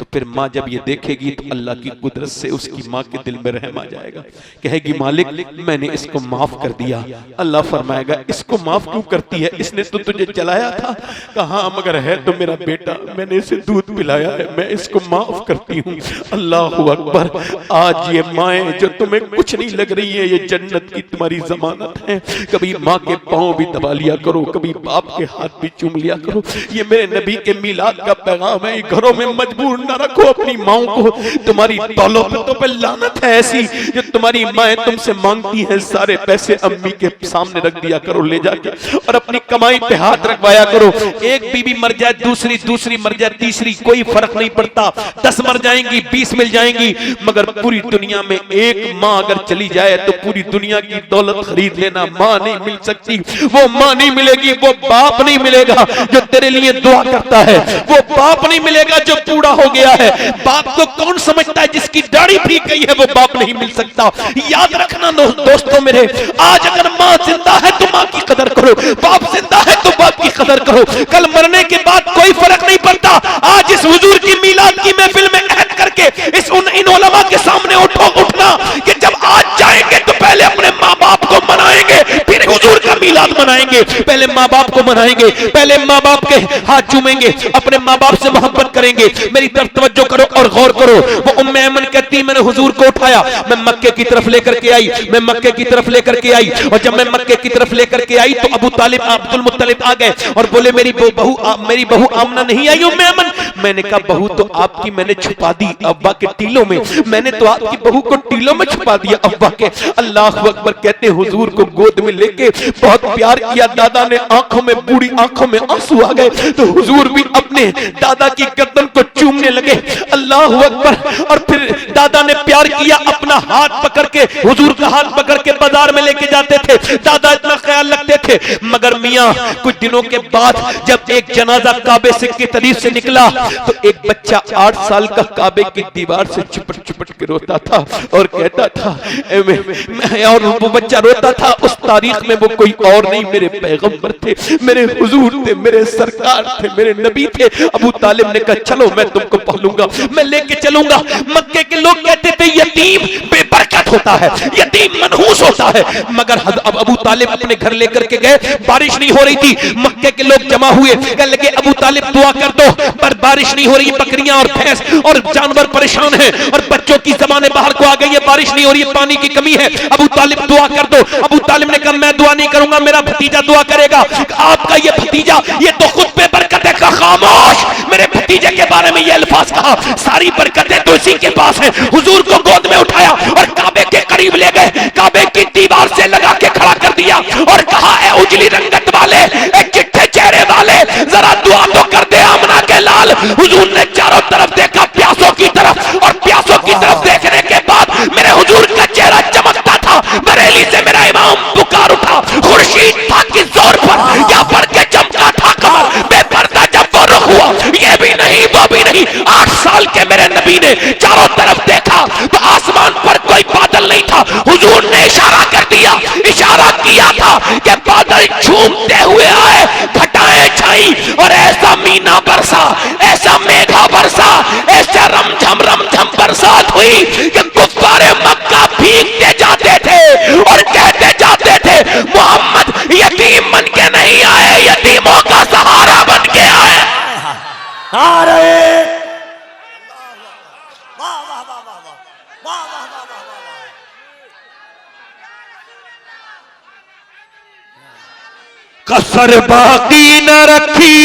A: तो फिर माँ जब ये देखेगी तो अल्लाह की कुदरत से उसकी माँ के दिल में रहम आ जाएगा, कहेगी मालिक मैंने इसको माफ कर दिया। अल्लाह फरमाएगा इसको माफ क्यों करती है? इसने तो तुझे जलाया था। कहा मगर है तो मेरा बेटा, मैंने इसे दूध पिलाया है, मैं इसको माफ करती हूँ। अल्लाह अकबर। आज ये माएँ जो तुम्हें कुछ नहीं लग रही है, ये जन्नत की तुम्हारी जमानत है। कभी माँ के पाँव भी दबा लिया करो, कभी बाप के हाथ भी चूम लिया करो। ये मेरे नबी के मिलाद का पैगाम है, घरों में मजबूर ना रखो अपनी माओ को, तुम्हारी दौलतों पे लानत है ऐसी जो तुम्हारी माएं तुमसे मांगती हैं, सारे पैसे अम्मी के सामने रख दिया करो ले जाके, और अपनी कमाई पे हाथ रखवाया करो। एक बीवी मर जाए, दूसरी मर जाए, तीसरी, कोई फर्क नहीं पड़ता, 10 मर जाएंगी, 20 मिल जाएंगी, मगर पूरी दुनिया में एक माँ अगर चली जाए तो पूरी दुनिया की दौलत खरीद लेना, माँ नहीं मिल सकती। वो माँ नहीं मिलेगी, वो बाप नहीं मिलेगा जो तेरे लिए दुआ करता है, वो बाप नहीं मिलेगा जो बूढ़ा हो गया है। बाप को कौन समझता है, जिसकी दाढ़ी भीग गई है वो बाप नहीं मिल सकता। याद रखना दोस्तों मेरे, आज अगर माँ जिंदा है तो माँ की कदर करो, बाप जिंदा है तो बाप की कदर करो। कल मरने के बाद कोई फर्क नहीं पड़ता। आज इस हुजूर की मीलाद की महफिल में अहद करके इन उलमा के सामने उठना कि जब आज जाएंगे तो पहले अपने माँ बाप को मनाएंगे, फिर हुजूर का मीलाद मनाएंगे। पहले माँ बाप को मनाएंगे, पहले माँ बाप के हाथ चूमेंगे, अपने माँ बाप से मोहब्बत करेंगे। मेरी तरफ तवज्जो करो और गौर करो। वो उम्मे ऐमन कहती है मैंने हुजूर को उठाया, मैं मक्के की तरफ लेकर के आई, मैं मक्के की तरफ लेकर के आई, और जब मैं मक्के की तरफ लेकर के आई तो अबू तालिब अब्दुल मुत्तलिब आ गए और बोले मेरी बहू आमना नहीं आई उम्मे ऐमन। मैंने कहा बहू तो आपकी मैंने छुपा दी अब्बा के टीलों में, मैंने तो आपकी बहू को टीलों में छुपा दिया अब्बा के। अल्लाह अकबर कहते हुजूर को गोद में लेके बहुत प्यार किया। दादा ने आंखों में, बूढ़ी आंखों में आंसू आ गए तो हुजूर भी अपने दादा की गर्दन को चूमने लगे। अल्लाह अकबर। और फिर दादा ने प्यार किया, अपना हाथ पकड़ के, हुजूर का हाथ पकड़ के बाजार में लेके जाते थे। दादा इतना ख्याल रखते थे। मगर मियां कुछ दिनों के बाद जब एक जनाजा काबे से की तरफ से निकला तो एक बच्चा 8 साल का काबे की दीवार से चिपट के रोता था और कहता था और वो बच्चा रोता था। उस तारीख में वो कोई और नहीं, मेरे पैगंबर थे, मेरे हुजूर थे, मेरे सरकार थे, मेरे नबी थे। अबू तालिब ने कहा चलो मैं तुमको पालूंगा, मैं लेके चलूंगा। मक्के के लोग कहते थे यतीम बेबरकत होता है, यतीम मनहूस होता है। मगर अब अबू तालिब अपने घर लेकर के गए, बारिश नहीं हो रही थी। मक्के के लोग जमा हुए, कहने लगे अबू तालिब दुआ कर दो, पर बारिश नहीं हो रही, बकरियां और भैंस और जानवर परेशान हैं और बच्चों की ज़बानें बाहर को आ गई है, बारिश नहीं हो रही है, पानी की कमी है। अबू तालिब दुआ कर दो। अबू तालिब ने कहा मैं दुआ नहीं करूंगा, मेरा भतीजा दुआ करेगा। आपका ये भतीजा ये तो खुद पे बरकत है। खामोश, मेरे भतीजे के बारे में ये अल्फाज कहा, सारी बरकतें तो इसी के पास है। हुजूर को गोद में उठाया और काबे के करीब ले गए, काबे की दीवार से लगा के खड़ा कर दिया और कहा ए उजली रंगत वाले, एक चिट्ठे चेहरे वाले, जरा दुआ तो कर दे आमना के लाल। हुजूर ने चारों तरफ देखा, प्यासों की तरफ, और प्यासों की तरफ देखने के बाद मेरे हुजूर का चेहरा चमकता था। बरेली से मेरा इमाम पुकार उठा, खुर्शीद था कि जोर पर या पर के चमका था कमर बेपर्दा जब वो रुख हुआ, ये भी नहीं वो भी नहीं। 8 साल के मेरे नबी ने चारों तरफ देखा तो आसमान पर कोई बादल नहीं था। हुजूर ने इशारा कर दिया, इशारा किया था कि बादल झूमते हुए आए, घटाएं छाई और ऐसा मीना बरसा, ऐसा मेघा बरसा, ऐसा रमझम बरसात हुई कि गुब्बारे मक्का भीगते जाते थे और कहते जाते थे मोहम्मद यतीम बन के नहीं आए, यतीमों का सहारा बन के आए।
D: कसर बाकी न रखी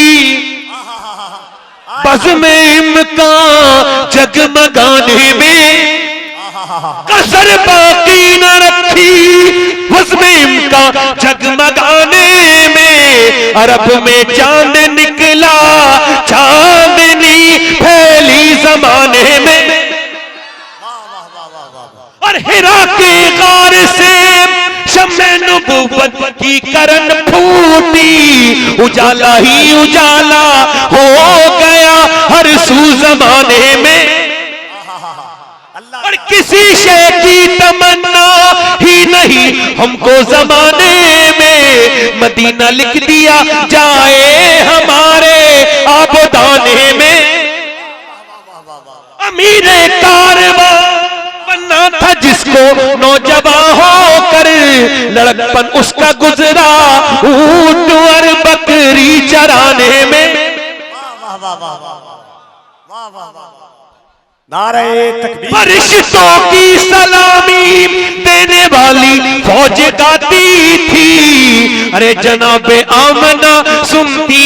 D: बज़्म इम्कान जगमगाने में, कसर बाकी न रखी बज़्म इम्कान जगमगाने में। अरब में चांद निकला, चांदनी फैली जमाने में, और हिरा के गार से शम्मे नबुव्वत की करन फूटी, उजाला ही उजाला हो गया हर सू जमाने में। और किसी शे की तमन्ना ही नहीं हमको जमाने में, मदीना लिख दिया जाए हमारे आबोदाने में। अमीरे कारवां बनना था जिसको नौजवान होकर, लड़कपन उसका गुजरा ऊंट और बकरी चराने में।
C: नारे तकबीर।
D: फरिश्तों की सलामी देने वाली फौज गाती थी, अरे जनाबे आमना सुनती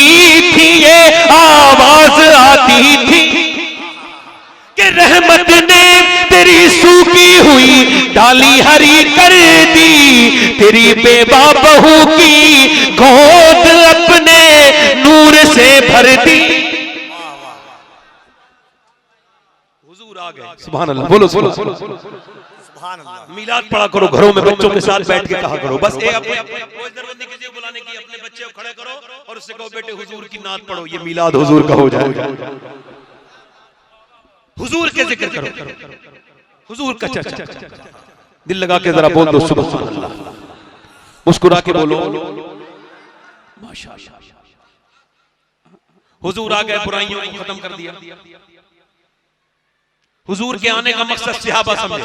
D: थी ये आवाज आती थी। रहमत ने तेरी सूखी हुई डाली हरी कर दी, तेरी बेवा बहू की गोद अपने नूर से भर दी। हुजूर आ गए। सुभान अल्लाह, बोलो बोलो
C: सुभान अल्लाह।
D: मिलाद पढ़ा करो घरों में, बच्चों के साथ बैठ के कहा करो। बस कोई जरूरत नहीं किसी को बुलाने की, अपने बच्चे को खड़े करो और उससे कहो बेटे हुजूर की नात पढ़ो, ये मिलाद हुजूर का हो जाएगा। हुजूर के जिक्र करो, हुजूर का चर्चा, दिल लगा के जरा बोल दो सुभान अल्लाह, मुस्कुरा के बोलो माशाअल्लाह। हुजूर आ गए, बुराइयों को खत्म कर दिया। हुजूर के आने का मकसद सहाबा समझे,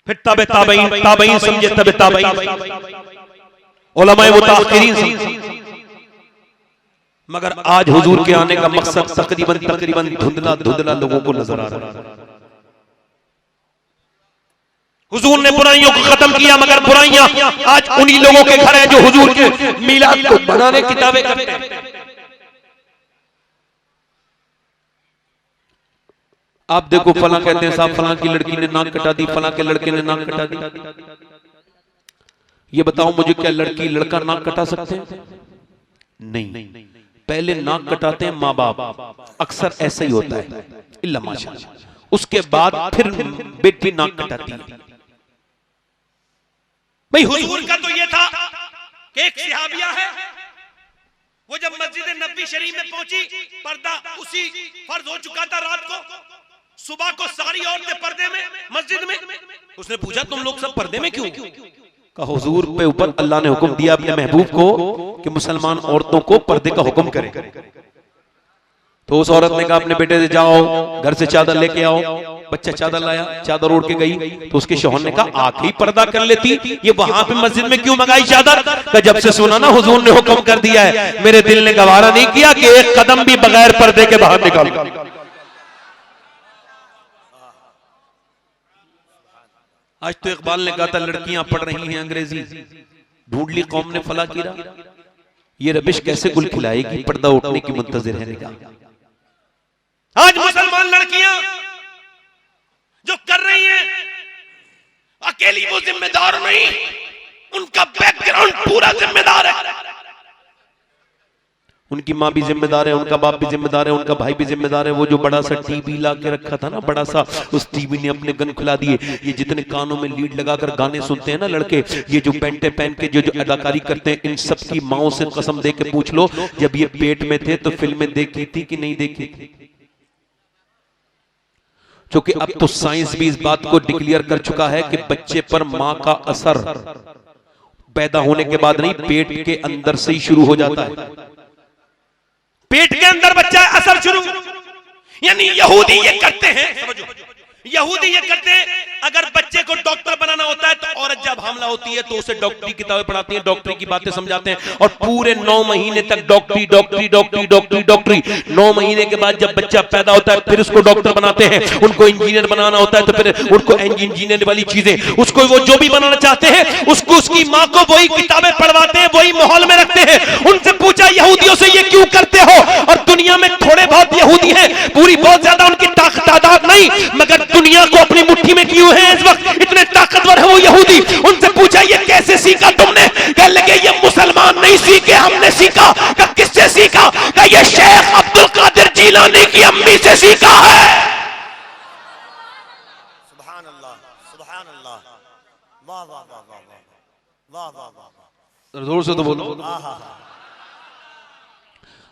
D: फिर तबे ताबईन समझे, तबे ताबईन, उलमाए मुताखिरीन समझे। मगर आज हुजूर के आने का मकसद तकरीबन धुंधला लोगों को नजर आ रहा है। हुजूर ने बुराइयों को खत्म किया, मगर बुराइयां आज उन्हीं लोगों के घर है जो हुजूर के मिलाद को बनाने की दावे करते हैं। आप देखो, फलां कहते हैं साहब फलां की लड़की ने नाक कटा दी, फलां के लड़के ने नाक कटा दी। ये बताओ मुझे, क्या लड़की लड़का नाक कटा सकते हैं? नहीं, पहले नाक कटाते हैं माँ बाप, अक्सर ऐसा ही होता है, इल्ला माशाअल्लाह। उसके बाद फिर बेटी नाक कटाती है। भाई हुजूर का तो ये था कि एक सहाबिया है, वो जब मस्जिद नबी शरीफ में पहुंची, पर्दा उसी फर्ज हो चुका था रात को, सुबह को सारी औरतें पर्दे में मस्जिद में। उसने पूछा तुम लोग सब पर्दे में क्यों? कहा हुजूर पे ऊपर अल्लाह ने हुक्म दिया अपने महबूब को कि मुसलमान औरतों को पर्दे का हुक्म करे। तो उस औरत ने कहा अपने बेटे से जाओ घर से चादर लेके आओ। बच्चा चादर लाया, चादर ओढ़ के गई तो उसके शौहर ने कहा आके ही पर्दा कर लेती, ये वहां पे मस्जिद में क्यों मंगाई चादर? का जब से सुना ना हुजूर ने हुक्म कर दिया है, मेरे दिल ने गवारा नहीं किया कि एक कदम भी बगैर पर्दे के बाहर निकाल। आज तो इकबाल ने कहा था लड़कियां पढ़ रही हैं अंग्रेजी, ढूंढ ली कौम ने फला कीरा, ये रबिश कैसे गुल खिलाएगी, पर्दा उठने की मुंतजिर है निगाह। आज मुसलमान लड़कियां जो कर रही हैं, अकेली वो जिम्मेदार नहीं, उनका बैकग्राउंड पूरा जिम्मेदार है। उनकी माँ भी जिम्मेदार है, उनका बाप भी जिम्मेदार है, उनका भाई भी जिम्मेदार है। वो जो बड़ा सा टीवी ला के रखा था ना, बड़ा सा, उस टीवी ने अपने गन खुला दिए। ये जितने कानों में लीड लगाकर गाने सुनते हैं ना लड़के, ये जो पैंटे पहन के जो अदाकारी करते हैं, इन सब की माओ से कसम दे के पूछ लो, जब ये पेट में थे तो फिल्में देखी थी कि नहीं देखी थी? क्योंकि अब तो साइंस भी इस बात को डिक्लेयर कर चुका है कि बच्चे पर माँ का असर पैदा होने के बाद नहीं, पेट के अंदर से ही शुरू हो जाता है। पेट के अंदर बच्चा असर शुरू, यानी यहूदी ये करते हैं, समझो, यहूदी ये करते हैं, अगर बच्चे को डॉक्टर बनाना होता है तो औरत जब हमला होती है तो उसे डॉक्टरी किताबें पढ़ाती हैं, डॉक्टरी की बातें समझाते हैं, और पूरे 9 महीने तक डॉक्टरी डॉक्टरी डॉक्टरी डॉक्टरी डॉक्टरी। 9 महीने के बाद जब बच्चा पैदा होता है फिर उसको डॉक्टर बनाते हैं। उनको इंजीनियर बनाना होता है तो फिर उनको इंजीनियर वाली चीजें, उसको वो जो भी बनाना चाहते हैं उसको उसकी माँ को वही किताबें पढ़वाते हैं, वही माहौल में रखते हैं। उनसे पूछा यहूदियों से ये क्यों करते हो? और दुनिया में थोड़े बहुत यहूदी हैं, पूरी बहुत ज्यादा उनकी तादाद नहीं, मगर दुनिया को अपनी मुट्ठी में क्यों है इस वक्त, इतने ताकतवर है वो यहूदी। उनसे पूछा ये कैसे सीखा तुमने? कहने लगे ये मुसलमान नहीं सीखे, हमने सीखा। क्या किससे सीखा? क्या ये शेख अब्दुल कादिर जीलानी की अम्मी से सीखा है।
C: सुभान अल्लाह, सुभान अल्लाह, वाह वाह वाह वाह वाह वाह वाह,
A: जोर से तो बोलो।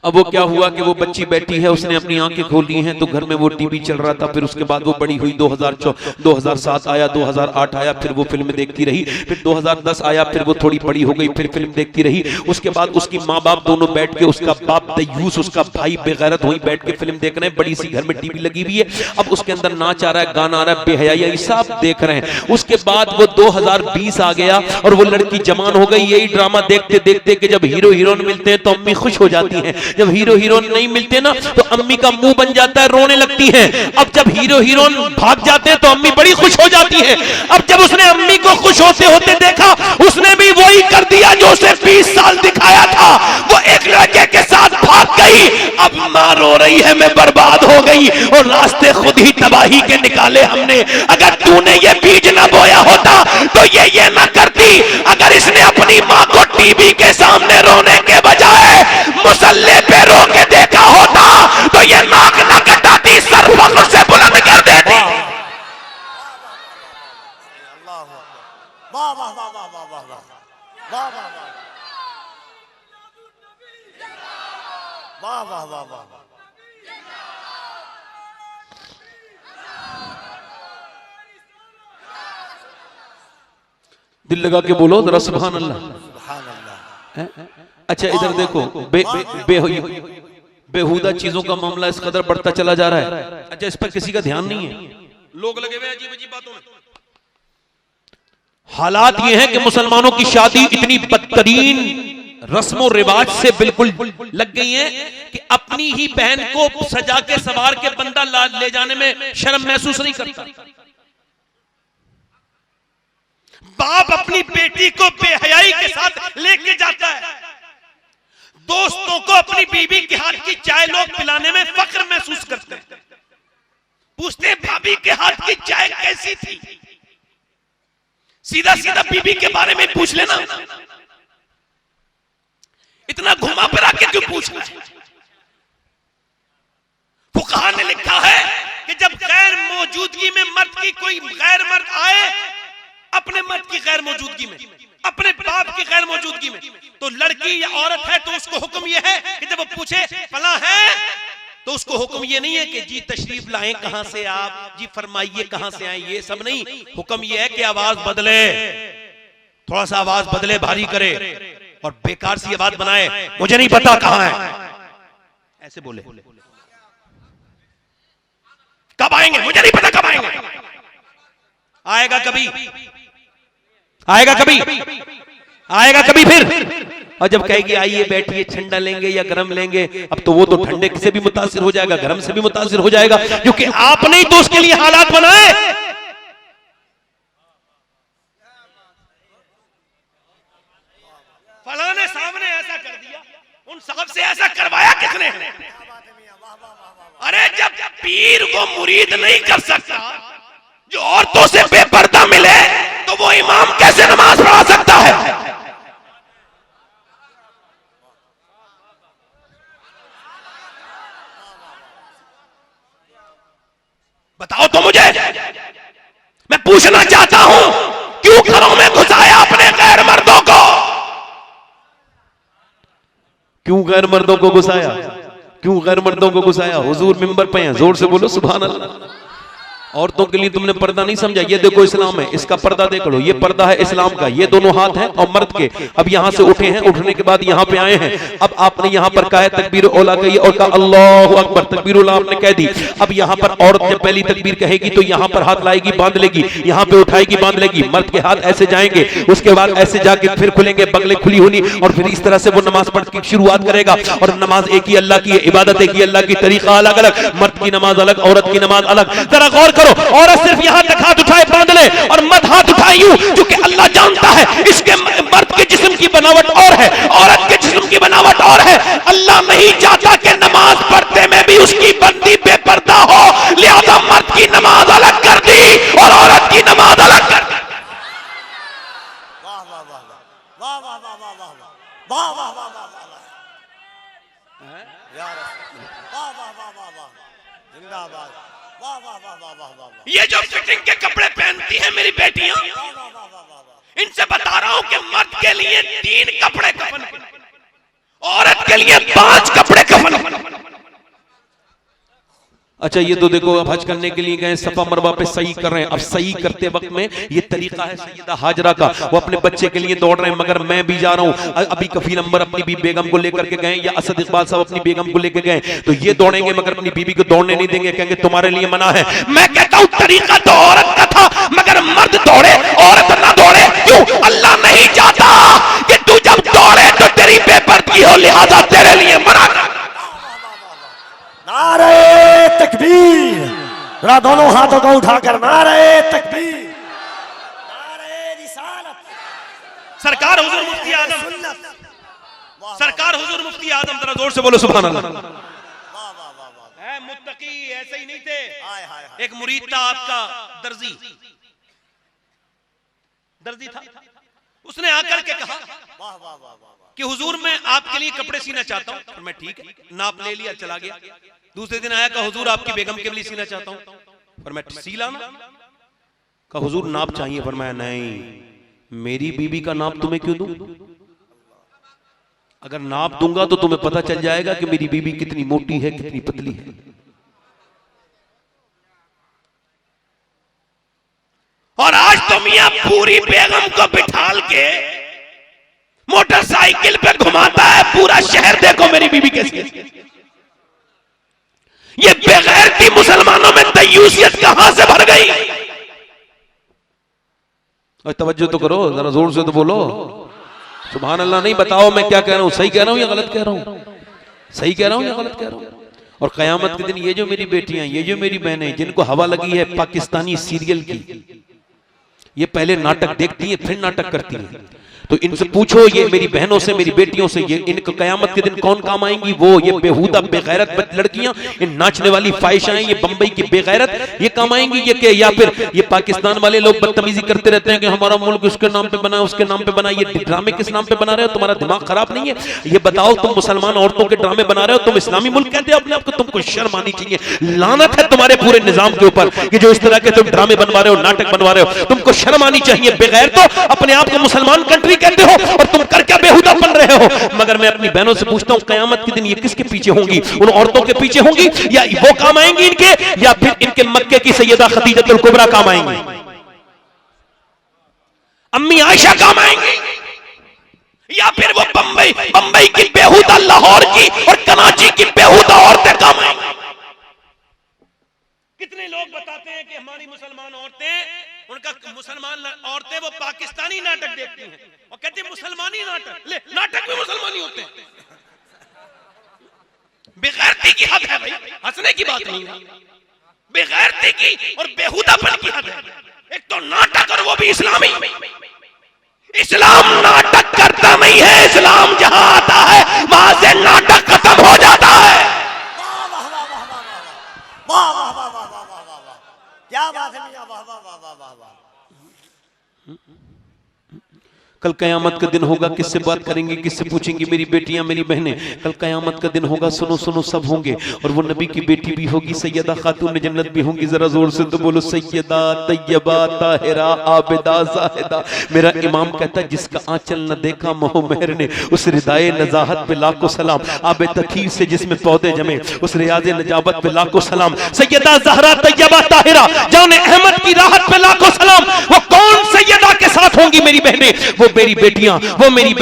A: अब वो क्या हुआ कि वो बच्ची बैठी है, उसने अपनी आंखें खोली हैं तो घर में वो टीवी चल रहा था। फिर उसके बाद वो बड़ी हुई, 2007 आया, 2008 आया, फिर वो फिल्म देखती रही। फिर 2010 आया, फिर वो थोड़ी बड़ी हो गई, फिर फिल्म देखती रही। उसके बाद उसकी माँ बाप दोनों बैठ के, उसका बाप दयूस, उसका भाई बेगैरत, वहीं बैठ के फिल्म देख रहे हैं। बड़ी सी घर में टीवी लगी हुई है, अब उसके अंदर नाच आ रहा है, गाना आ रहा है, बेहयाई सब देख रहे हैं। उसके बाद वो 2020 आ गया और वो लड़की जवान हो गई। यही ड्रामा देखते देखते कि जब हीरो हीरोइन मिलते हैं तो अम्मी खुश हो जाती हैं, जब हीरो हीरोइन नहीं मिलते ना तो अम्मी का मुंह बन जाता है, रोने लगती हैं। अब जब हीरो हीरोइन भाग जाते हैं तो अम्मी बड़ी खुश हो जाती है। अब जब उसने अम्मी को खुश होते होते देखा, उसने भी वही कर दिया जो उसे 20 साल दिखाया था। वो एक लड़के के साथ भाग गई, अब माँ रो रही है मैं बर्बाद हो गई और रास्ते खुद ही तबाही के निकाले हमने। अगर तूने ये बीज ना बोया होता तो ये ना करती। अगर इसने अपनी माँ को टीवी के सामने रोने के बजाय मुसल्ले पे रो के देखा होता तो ये नाक ना कटाती, सर फख्र से बुलंद कर देती।
C: वाह वाह वाह वाह वाह वाह वाह वाह वाह वाह वाह वाह।
A: दिल लगा के बोलो जरा सुभान अल्लाह।
C: सुभान अल्लाह।
A: अच्छा इधर देखो, बेहुदा चीजों का मामला इस कदर बढ़ता चला जा रहा है। अच्छा इस पर किसी का ध्यान नहीं है, लोग लगे हुए अजीब अजीब बातों में। हालात ये हैं कि मुसलमानों की शादी इतनी बदतरीन रस्मों रिवाज से बिल्कुल लग गई है कि अपनी ही बहन को सजा के सवार के बंदा ले जाने में शर्म महसूस नहीं करता। बाप अपनी बेटी को बेहयाई के साथ लेके जाता है। दोस्तों को अपनी बीवी के हाथ की चाय लोग पिलाने में फख्र महसूस करते हैं। पूछते हैं भाभी के हाथ की चाय कैसी थी? सीधा सीधा बीवी के बारे में पूछ लेना, इतना घुमा फिरा के क्यों पूछना है? फुकहा ने लिखा है कि जब गैर मौजूदगी में मर्द की कोई गैर मर्द आए, अपने मर्द की गैर मौजूदगी में, अपने बाप की गैर मौजूदगी में, तो लड़की या औरत है तो उसको हुक्म यह है कि जब वो पूछे फला है तो उसको हुक्म ये नहीं है कि जी तशरीफ लाएं कहां से आप, जी फरमाइए कहां से आए, ये सब नहीं। हुक्म ये है कि आवाज बदले, थोड़ा सा आवाज बदले, भारी करे और बेकार सी आवाज बनाए, मुझे नहीं पता कहां है, ऐसे बोले। कब आएंगे? मुझे नहीं पता कब आएंगे। आएगा कभी, आएगा कभी, आएगा कभी फिर। और जब कहेगी आइए बैठिए, ठंडा लेंगे या गर्म लेंगे, अब तो वो तो ठंडे से भी मुतासिर हो जाएगा, गर्म से भी मुतासिर हो जाएगा, क्योंकि आपने ही तो उसके लिए हालात बनाए। फलाने साहब ने ऐसा कर दिया, उन साहब से ऐसा करवाया किसने? अरे जब पीर को मुरीद नहीं कर सकता, जो औरतों से बेपर्दा मिले, तो वो इमाम कैसे नमाज पढ़ा सकता है? बताओ तो मुझे, मैं पूछना चाहता हूं, क्यों घरों में घुसाया अपने गैर मर्दों को? क्यों गैर मर्दों को घुसाया? क्यों गैर मर्दों को घुसाया? हुजूर मिंबर पे हैं, जोर से बोलो सुभान अल्लाह। औरतों के लिए तुमने पर्दा नहीं समझा, ये देखो इस्लाम है, इसका पर्दा देख लो, ये पर्दा है इस्लाम का, ये दोनों हाथ हैं और मर्द के। अब यहां से उठे हैं, उठने के बाद यहां पे आए हैं, अब आपने यहां पर कहा है तकबीर औला कही और कहा अल्लाहु अकबर, तकबीर औला आपने कह दी। अब यहां पर औरत जब पहली तकबीर कहेगी तो यहां पर हाथ लाएगी, बांध लेगी, यहां पे उठाएगी, बांध लेगी, मर्द के हाथ ऐसे जाएंगे, उसके बाद ऐसे जाके फिर खुलेंगे, बगले खुली होनी, और फिर इस तरह से वो नमाज पढ़ की शुरुआत करेगा। और नमाज एक ही अल्लाह की है, इबादत एक ही अल्लाह की, तरीका अलग अलग, मर्द की नमाज अलग, औरत की नमाज अलग। जरा गौर करो, औरत सिर्फ यहां तक हाथ उठाए बांध ले और मर्द हाथ उठाए यूं, क्योंकि अल्लाह जानता है इसके मर्द के जिस्म की बनावट और है, औरत के जिस्म की बनावट और है। अल्लाह नहीं चाहता कि नमाज पढ़ते में भी उसकी बंदी बेपर्दा हो, लिहाजा मर्द की नमाज अलग कर दी और औरत की नमाज अलग कर दी।
C: वाह वाह वाह वाह वाह वाह वाह वाह वाह वाह वाह वाह वाह यार, वाह वाह वाह वाह वाह, जिंदाबाद, वाह वाह वाह वाह वाह वाह।
A: ये जो फिटिंग के कपड़े पहनती हैं मेरी बेटियां, इनसे बता रहा हूं कि मर्द के लिए 3 कपड़े कफन, औरत के लिए 5 कपड़े कफन। अच्छा ये तो देखो, अब हज करने के लिए गए, सफा मरवा पे सही कर रहे हैं। अब सही करते वक्त में ये तरीका है सैयदा हाजरा का, वो अपने बच्चे के लिए दौड़ रहे हैं, मगर मैं भी जा रहा हूं। अभी कफील अंबर अपनी बीबी बेगम को लेकर के गए, या असद इकबाल साहब अपनी बेगम को लेकर गए, तो ये दौड़ेंगे मगर अपनी बीबी को दौड़ने नहीं देंगे, कहेंगे तुम्हारे लिए मना है। मैं कहता हूं तरीका तो औरत का था, मगर मर्द दौड़े औरत ना दौड़े, क्यों? अल्लाह नहीं चाहता कि तू जब दौड़े तो तेरी बेपर्दगी हो, लिहाजा तेरे लिए मना कर।
C: नारे तकबीर, जरा दोनों हाथों को उठाकर नारे तकबीर, नारे रिसालत,
A: सरकार हुजूर मुफ्ती आजम सरकार हुजूर मुफ्ती आजम, जरा जोर से बोलो सुभान अल्लाह। है मुत्तकी ऐसे ही नहीं थे। एक मुरीद था आपका, दर्जी था, उसने आकर के कहा कि हुजूर मैं आपके लिए कपड़े सीना चाहता हूं। और मैं ठीक है, नाप ले लिया, चला गया। दूसरे दिन आया, कहा हुजूर आपकी बेगम के लिए सीना चाहता हूं। और मैं सीला ना, कहा हुजूर नाप चाहिए। फरमाया नहीं, मेरी बीबी का नाप तुम्हें क्यों दूं? अगर नाप दूंगा तो तुम्हें पता चल जाएगा कि मेरी बीबी कितनी मोटी है, कितनी पतली है। और आज तो मियां पूरी बेगम को बिठाल के मोटरसाइकिल पे घुमाता है पूरा शहर, देखो मेरी बीबी कैसी है। ये बेगैरती मुसलमानों में दयूसियत कहां से भर गई? और तवज्जो तो करो, जरा जोर से तो बोलो सुभान अल्लाह। नहीं बताओ मैं क्या कह रहा हूं, सही कह रहा हूं या गलत कह रहा हूं? सही कह रहा हूं या गलत कह रहा हूं? और कयामत के दिन ये जो मेरी बेटियां, ये जो मेरी बहनें, जिनको हवा लगी है पाकिस्तानी सीरियल की, ये पहले नाटक देखती है फिर नाटक करती है, तो इनसे पूछो, ये मेरी बहनों से, मेरी बेटियों से, ये इनको कयामत के दिन कौन काम आएंगी? वो ये बेहुदा बेगैरत लड़कियां, इन नाचने वाली फाहिशाएं, ये बंबई की बेगैरत, ये काम आएंगी? ये के या फिर ये पाकिस्तान वाले लोग बदतमीजी करते रहते हैं कि हमारा मुल्क उसके नाम पे बना, उसके नाम पे बना। ये ड्रामे किस नाम पे बना रहे हो? तुम्हारा दिमाग खराब नहीं है? ये बताओ, तुम मुसलमान औरतों के ड्रामे बना रहे हो, तुम इस्लामी मुल्क कहते हो अपने आप को? तुमको शर्म आनी चाहिए। लानत है तुम्हारे पूरे निजाम के ऊपर कि जो इस तरह के तुम ड्रामे बनवा रहे हो, नाटक बनवा रहे हो। तुमको शर्म आनी चाहिए। बेगैर तो अपने आप को मुसलमान कंट्री कहते हो और तुम कर क्या बेहुदा बन रहे हो? मगर मैं अपनी बहनों से पूछता हूं, कयामत के दिन ये किसके पीछे होंगी? उन औरतों के पीछे होंगी, या वो काम आएंगी इनके, या फिर इनके मक्के की सैयदा खदीजतुल कुबरा काम आएंगी, अम्मी आयशा काम आएंगी, या फिर वो बंबई की बेहुदा, लाहौर की और कराची की बेहुदा औरतें काम आएंगी? कितने लोग बताते हैं कि हमारी मुसलमान औरतें, उनका मुसलमान औरतें वो पाकिस्तानी नाटक देखती हैं और कहती हैं मुसलमानी नाटक। ले, नाटक में मुसलमानी होते हैं। बेगैरती की हद है भाई, हंसने की बात नहीं है। बेगैरती की और बेहुदापन की हद है। एक तो नाटक, और वो भी इस्लामी। इस्लाम नाटक करता नहीं है, इस्लाम जहां आता है वहां से नाटक खत्म हो जाता है। क्या बात है मियां, वाह वाह वाह वाह वाह वाह। कल कयामत का दिन होगा, किससे बात करेंगे, किससे पूछेंगी? मेरी बेटियां, मेरी बहनें, कल कयामत का दिन होगा। सुनो सुनो, सब होंगे, और वो नबी की बेटी भी होगी, सैयदा खातून जन्नत भी होंगी। जरा जोर से तो बोलो, सैयदा तैयबा ताहिरा आबिदा जाहिदा। मेरा इमाम कहता है, जिसका आंचल न देखा मोह मेहर ने, उस रिदाए नजाहत पे लाखों सलाम। आबे तखीर से जिसमें पौधे जमे, उस रियाजे नजाबत पे लाखों सलाम। सैयदा ज़हरा तैयबा ताहिरा जाने अहमद की राहत पे लाखों सलाम। वो कौन सैयदा के साथ होंगी? मेरी बहनें, वो मेरी बेटियां, वो मेरी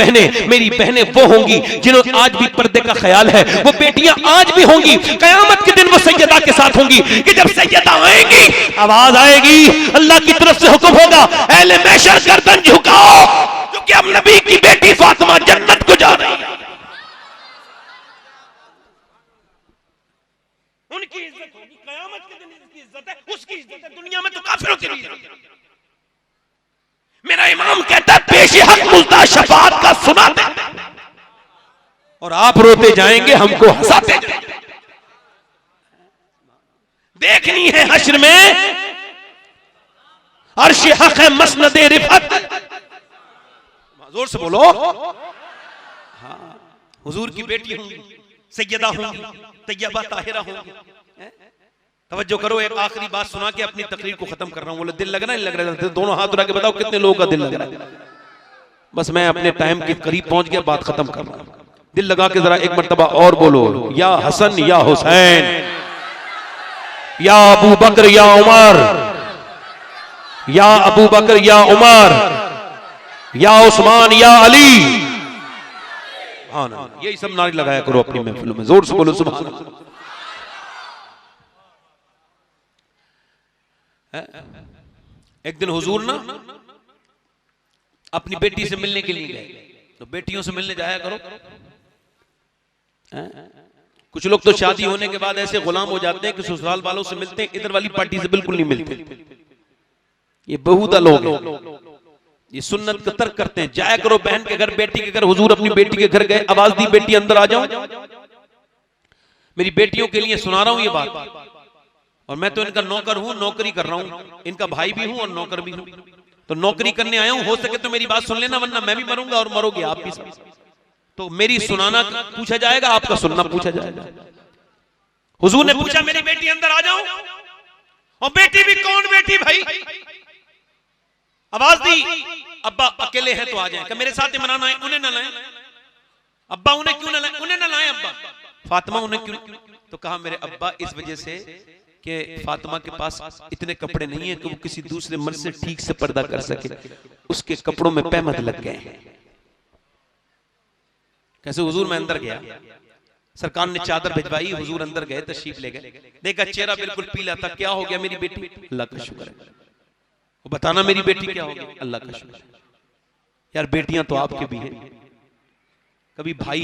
A: बहनें वो होंगी जिन्होंने आज भी पर्दे का ख्याल है। वो बेटियां आज भी होंगी। कयामत के दिन वो सैयदा के साथ होंगी कि जब सैयदा आएंगी, आवाज आएगी, अल्लाह की तरफ से हुक्म होगा, अहले महशर गर्दन झुकाओ, क्योंकि अब नबी की बेटी फातिमा जन्नत को जा रही है। उनकी इज्जत होगी, कयामत के दिन इसकी इज्जत है, उसकी इज्जत है। दुनिया में तो काफिरों की भी इज्जत है। मेरा इमाम कहता है, पेशे हक मुल्ता शफाअत का सुनाते और आप रोते जाएंगे, हमको हंसाते जाएंगे। देखनी है हश्र में अर्श हक है मसनदे रिफत। जोर से बोलो। हाँ, हुजूर की बेटी होंगी, सैयदा होंगी, तैयबा ताहिरा होंगी। तवज्जो करो, एक आखिरी बात सुना के अपनी तकरीर को खत्म कर रहा हूं। बोले दिल लग रहा है, नहीं लग रहा है? दोनों हाथ उठा के बताओ कितने लोगों का दिल लग रहा है। बस मैं अपने टाइम के करीब पहुंच गया, बात खत्म कर रहा हूं। दिल लगा के जरा एक मर्तबा और बोलो, या हसन या हुसैन, या अबू बकर या उमर, या अबू बकर या उमर, या उस्मान या अली। हाँ, यही सब नारे लगाया करो अपनी महफिलों में। जोर से बोलो सुभान अल्लाह। एक दिन हुजूर ना अपनी बेटी से मिलने के लिए गए, तो बेटियों से मिलने जाया करो। कुछ लोग तो शादी होने के बाद ऐसे गुलाम हो जाते हैं कि ससुराल वालों से मिलते हैं, इधर वाली पार्टी से बिल्कुल नहीं मिलते। ये बहुधा लोग हैं। ये सुन्नत का तर्क करते हैं। जाया करो बहन के घर, बेटी के घर। हुजूर अपनी बेटी के घर गए, आवाज दी बेटी अंदर आ जाओ। मेरी बेटियों के लिए सुना रहा हूं ये बात, और मैं तो इनका नौकर हूं, नौकरी कर रहा हूं, इनका भाई भी हूं और नौकर भी हूं। तो नौकरी करने आया हूं, हो सके तो मेरी बात सुन लेना, वरना मैं भी मरूंगा और मरोगे आप भी। तो मेरी सुनाना पूछा जाएगा, आपका सुनना पूछा जाएगा। हुजूर ने पूछा मेरी बेटी अंदर आ जाओ, और बेटी भी कौन बेटी भाई? आवाज दी, अब्बा अकेले हैं तो आ जाए। मेरे साथ इमरान आए, उन्हें ना लाए। अब्बा उन्हें क्यों ना लाए? उन्हें ना लाए अब्बा। फातिमा उन्हें क्यों? तो कहा मेरे अब्बा इस वजह से कि फातिमा के पास इतने कपड़े नहीं है कि वो किसी दूसरे मर्द से ठीक से पर्दा कर सके, उसके कपड़ों में पैमद लग गए हैं। कैसे? हुजूर मैं अंदर गया, सरकार ने चादर भिजवाई, हुजूर अंदर गए, तशरीफ ले गए, देखा चेहरा बिल्कुल पीला था। क्या हो गया मेरी बेटी? अल्लाह का शुक्र है। वो बताना मेरी बेटी क्या हो गया? अल्लाह का शुक्र। यार बेटियां तो आपके भी हैं। कभी भाई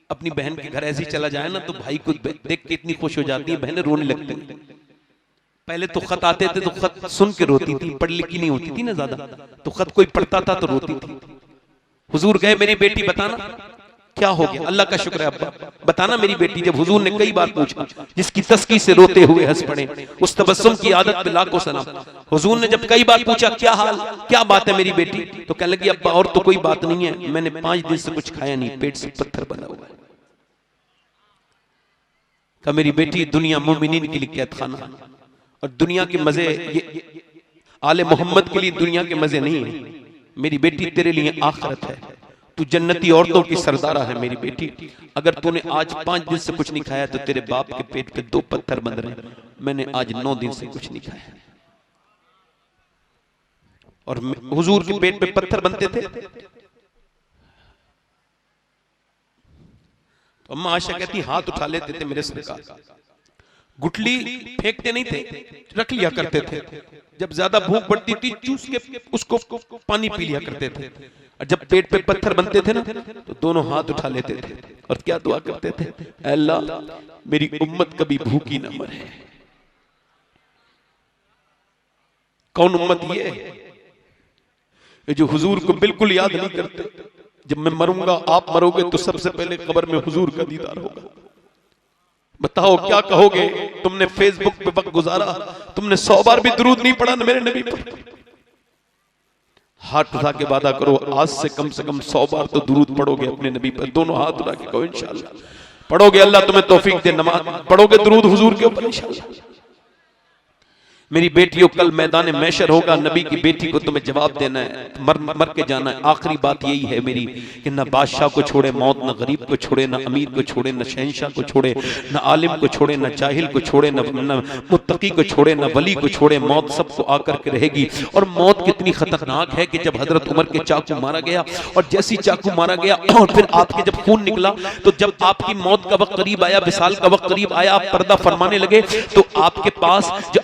A: अपनी बहन के घर ऐसे ही चला जाए ना, तो भाई को देख के इतनी खुश हो जाती है, बहनें रोने लगती हैं। पहले तो खत आते थे तो खत सुन के रोती थी, पढ़ लिखी नहीं होती थी ना ज्यादा, तो खत कोई पढ़ता था तो रोती थी। हुजूर गए, मेरी बेटी बताना क्या हो गया? अल्लाह का शुक्र है अब्बा, बताना मेरी बेटी। जब हुजूर ने कई बार पूछा, जिसकी तस्की से रोते हुए हंस पड़े, उस तबस्सुम की आदत पे लाखों सलाम। हुजूर ने जब कई बार पूछा क्या हाल, क्या बात है मेरी बेटी, तो कहने लगी अब्बा और तो कोई बात नहीं है, मैंने 5 दिन से कुछ खाया नहीं, पेट से पत्थर बना हुआ है। कहा मेरी बेटी दुनिया मोमिनीन के लिए कैद खाना, और दुनिया के मजे ये आले मोहम्मद के लिए दुनिया के मजे नहीं है। मेरी बेटी तेरे लिए आखिरत है, तू जन्नती औरतों की सरदारा है मेरी बेटी। अगर तूने आज 5 दिन से कुछ नहीं खाया तो तेरे बाप के पेट पे 2 पत्थर बंध रहे। मैंने आज 9 दिन से कुछ नहीं खाया, और हुजूर के पेट पे पत्थर बनते थे। तो अम्मा आयशा कहती हाथ उठा लेते थे मेरे सरकार, गुठली फेंकते नहीं थे, रख लिया करते थे। जब ज्यादा भूख बढ़ती थी चूस के उसको पानी पी लिया करते थे, और जब पेट पे पत्थर बनते थे ना तो दोनों हाथ उठा लेते थे और क्या दुआ करते थे? अल्लाह मेरी उम्मत कभी भूखी ना मरे। कौन उम्मत? ये जो हुजूर को बिल्कुल याद नहीं करते। जब मैं मरूंगा, आप मरोगे, तो सबसे पहले कब्र में हुजूर का दीदार होगा। बताओ क्या कहोगे? तुमने फेसबुक पे वक्त गुजारा, तुमने 100 बार भी दुरूद नहीं पढ़ा मेरे नबी पर। हाथ उठा के वादा करो, आज से कम 100 बार तो दुरूद पढ़ोगे अपने नबी पर। दोनों हाथ उठा के कहो इंशाल्लाह पढ़ोगे, अल्लाह तुम्हें तौफीक दे। नमाज पढ़ोगे दुरूद हुजूर के ऊपर इंशाल्लाह। मेरी बेटियों, कल मैदान महशर होगा, नबी की बेटी को तुम्हें जवाब देना है, मर के जाना है। आखिरी बात यही है मेरी कि न बादशाह को छोड़े मौत, न गरीब को छोड़े, न अमीर को छोड़े, न शहंशाह को छोड़े, न आलिम को छोड़े, न जाहिल को छोड़े, न मुत्तकी को छोड़े, न वली को छोड़े। मौत सबको आकर के रहेगी। और मौत कितनी खतरनाक है कि जब हजरत उमर के चाकू मारा गया, और जैसी चाकू मारा गया और फिर आपके जब खून निकला, तो जब आपकी मौत का वक्त करीब आया, विसाल का वक्त करीब आया, आप पर्दा फरमाने लगे, तो आपके पास जो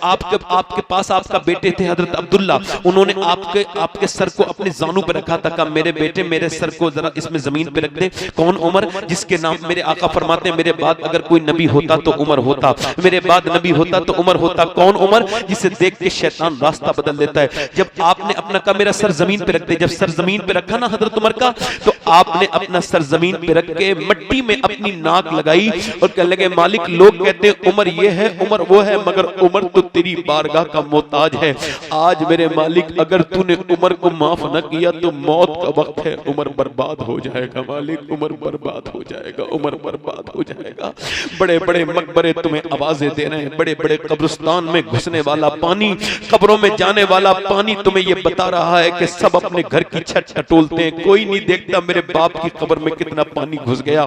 A: आपके पास आपका बेटे थे हजरत अब्दुल्ला, उन्होंने आपके सर को अपने जानू पे रखा था। कहा मेरे बेटे मेरे सर को जरा इसमें जमीन पे रख दे। कौन? उमर, जिसके नाम मेरे आका फरमाते हैं मेरे बाद अगर कोई नबी होता तो उमर होता, मेरे बाद नबी होता तो उमर होता। कौन? उमर, जिसे देख के शैतान रास्ता बदल देता है। जब आपने अपना कहा मेरा सर जमीन पे रख दे, जब सर जमीन पे रखा ना हजरत उमर का, तो आपने अपना सर जमीन पे रख के मिट्टी में अपनी नाक लगाई और कहने लगे मालिक, लोग कहते हैं उमर ये है उमर वो है, मगर उमर तो तेरी बारगाह का मोहताज है। आज मेरे मालिक अगर तूने उमर को माफ न किया तो मौत का वक्त है, उमर बर्बाद हो जाएगा मालिक, उमर बर्बाद हो जाएगा, उमर बर्बाद हो जाएगा। बड़े बड़े मकबरे तुम्हें आवाजें दे रहे हैं, बड़े बड़े कब्रिस्तान में घुसने वाला पानी, कब्रों में जाने वाला पानी तुम्हें यह बता रहा है कि सब अपने घर की छत टटोलते हैं, कोई नहीं देखता मेरे बाप की कब्र में कितना पानी घुस गया।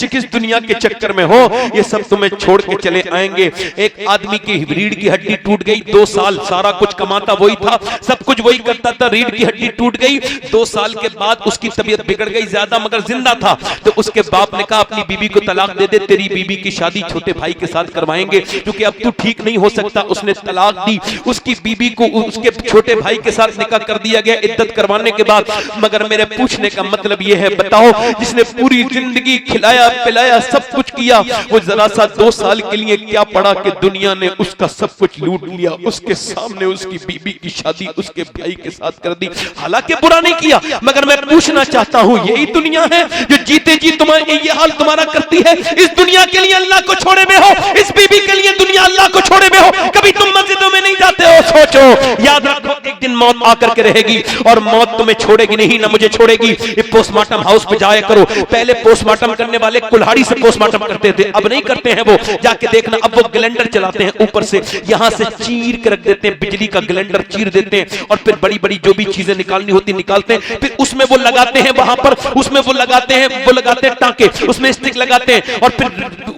A: किस दुनिया के चक्कर में हो, ये सब तुम्हें छोड़ के चले आएंगे। एक आदमी की रीढ़ की हड्डी टूट गई, 2 साल सारा कुछ कमाता वही था, सब कुछ वही करता था, रीढ़ की हड्डी टूट गई। 2 साल के बाद उसकी तबीयत बिगड़ गई ज्यादा, मगर जिंदा था। तो उसके बाप ने कहा अपनी बीबी को तलाक दे दे, तेरी बीबी की शादी छोटे भाई के साथ करवाएंगे क्योंकि अब तू ठीक नहीं हो सकता। उसने तलाक दी, उसकी बीबी को उसके छोटे भाई के साथ निकाह कर दिया गया इद्दत करवाने के बाद। मगर मेरे पूछने का मतलब यह है, बताओ जिसने पूरी जिंदगी खिलाया पिलाया सब कुछ किया, वो जरा सा 2 साल के लिए क्या पड़ा कि दुनिया ने उसका सब कुछ लूट लूट लिया, उसके सामने उसकी बीबी की शादी उसके भाई के साथ कर दी। हालांकि बुरा नहीं किया, मगर मैं पूछना चाहता हूं यही दुनिया है जो जीते जी तुम्हारे ये हाल तुम्हारा करती है? इस दुनिया के लिए अल्लाह को छोड़े में हो, इस बीबी के लिए दुनिया अल्लाह को छोड़े में हो, कभी तुम मस्जिदों में नहीं जाते हो। सोचो, याद रखो, एक दिन मौत आकर के रहेगी और मौत तुम्हें छोड़ेगी नहीं, ना मुझे छोड़ेगी। ये पोस्टमार्टम हाउस पे जाया करो, पहले पोस्टमार्टम करने वाले कुल्हाड़ी से पोस्टमार्टम करते थे, अब नहीं करते हैं। वो जाके देखना, अब वो ग्लेंडर चलाते हैं, ऊपर से यहां से चीर के रख देते हैं, बिजली का ग्लेंडर चीर देते हैं और फिर बड़ी बड़ी जो भी चीजें निकालनी होती निकालते हैं, फिर उसमें वो लगाते हैं, वहां पर उसमें वो लगाते हैं टांके, उसमें स्टिक लगाते हैं और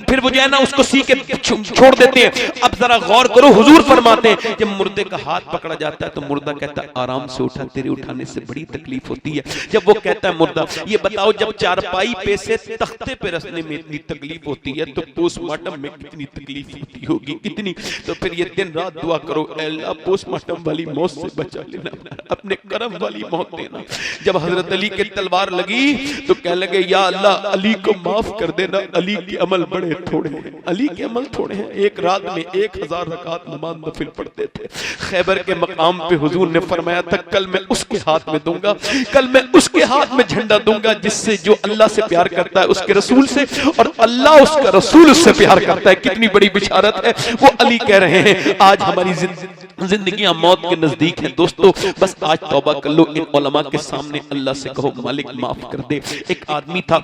A: फिर वो जो है ना उसको सी के छोड़ देते हैं। अब जरा गौर करो, हुजूर फरमाते हैं जब मुर्दे का हाथ पकड़ा जाता है तो मुर्दा कहता है आराम से उठा, तेरे उठाने से बड़ी तकलीफ होती है। जब वो कहता है मुर्दा, ये बताओ जब चारपाई पे से तख्ते पे रखने में इतनी तकलीफ होती है तो पोस्टमार्टम में कितनी तकलीफ होती होगी, कितनी। तो फिर ये दिन रात दुआ करो, अल्लाह पोस्टमार्टम वाली मौत से बचा लेना, अपने करम वाली मौत देना। जब हजरत अली के तलवार लगी तो कह लगे या अल्लाह अली को माफ कर देना, अली के अमल बड़े थोड़े हैं, अली के अमल थोड़े हैं। एक रात में 1000 रकात नमाज नफिल पढ़ते थे। खैबर के मकाम पे हुजूर ने फरमाया था कल मैं उसके हाथ में दूंगा, कल मैं उसके हाथ में झंडा दूंगा जिससे जो अल्लाह से प्यार करता है उसके रसूल से, और अल्लाह उसका रसूल उससे प्यार करता है। कितनी बड़ी बिशारत है। वो अली कह रहे हैं आज हमारी जिंदगियां मौत के नजदीक हैं। दोस्तों बस आज तौबा कर लो, इन उलमा के सामने अल्लाह से कहो मालिक माफ कर दे। एक आदमी था,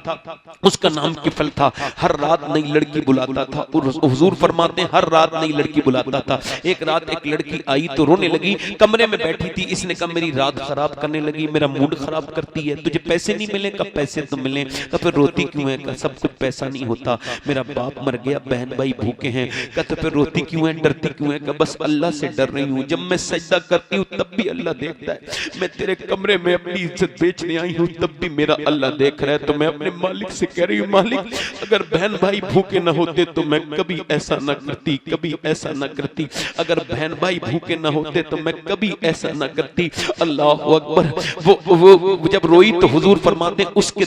A: उसका नाम किफल था, हर रात नई लड़की बुलाता था और हुजूर फरमाते हैं हर रात नई लड़की बुलाता था। एक रात एक लड़की आई तो रोने लगी, कमरे में बैठी थी। इसने कहा मेरी रात खराब करने लगी, मेरा मूड खराब करती है, तुझे पैसे नहीं मिले? कब पैसे तो मिले। तो फिर रोती क्यों है? का सब कुछ पैसा नहीं होता, मेरा बाप मर गया, बहन भाई भूखे हैं। का तो फिर रोती क्यों है, डरती क्यों है? का बस अल्लाह से डर रही हूँ, जब मैं सजदा करती हूँ तब भी अल्लाह देखता है, मैं तेरे कमरे में अपनी इज्जत बेचने आई हूँ तब भी मेरा अल्लाह देख रहा है। तो मैं अपने मालिक से कह रही हूँ मालिक अगर बहन भाई भूखे न होते तो मैं कभी ऐसा न करती, कभी ऐसा न करती। अगर बहन भाई भूखे न होते तो मैं कभी ऐसा न करती। अल्लाह अकबर। वो जब रोई तो हुजूर फरमाते हैं उसके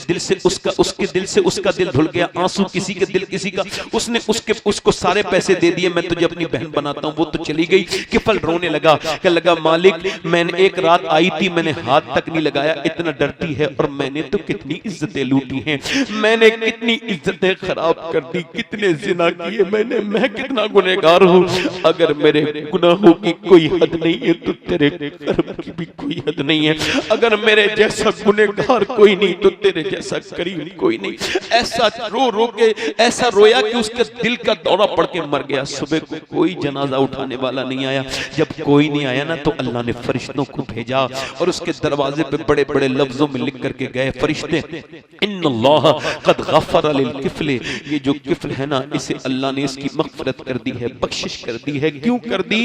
A: दिल से उसका दिल धुल गया, आंसू किसी के दिल किसी का, उसने उसको सारे पैसे दे दिए, मैं तुझे अपनी बहन बनाता हूँ, वो तो चली गई। किफल रोने लगा, कहने लगा मालिक मैंने एक रात आई थी, मैंने हाथ तक नहीं लगाया, इतना डरती है, और मैंने तो कितनी इज्जतें लूटी हैं, मैंने कितनी इज्जतें खराब कर दी, कितने जिना किए मैंने, मैं कितना गुनहगार हूँ। अगर मेरे गुनाहों की कोई हद नहीं है तो तेरे कर्म की भी कोई हद नहीं है। अगर मेरे जैसा गुनहगार कोई नहीं तो तेरे जैसा करीम कोई नहीं। ऐसा रो रो के ऐसा रोया कि उसके दिल का दौरा पड़ के मर गया। सुबह को कोई जनाजा उठाने वाला नहीं आया। जब कोई नहीं आया ना तो अल्लाह ने फरिश्तों को भेजा और उसके दरवाजे पे बड़े बड़े लफ्जों में लिख करके गए फरिश्ते, इन्नल्लाह कद गफर लिल किफले, ये जो किफल है ना इसे अल्लाह ने इसकी मगफरत कर दी है, बख्शिश कर दी है। क्यों कर दी?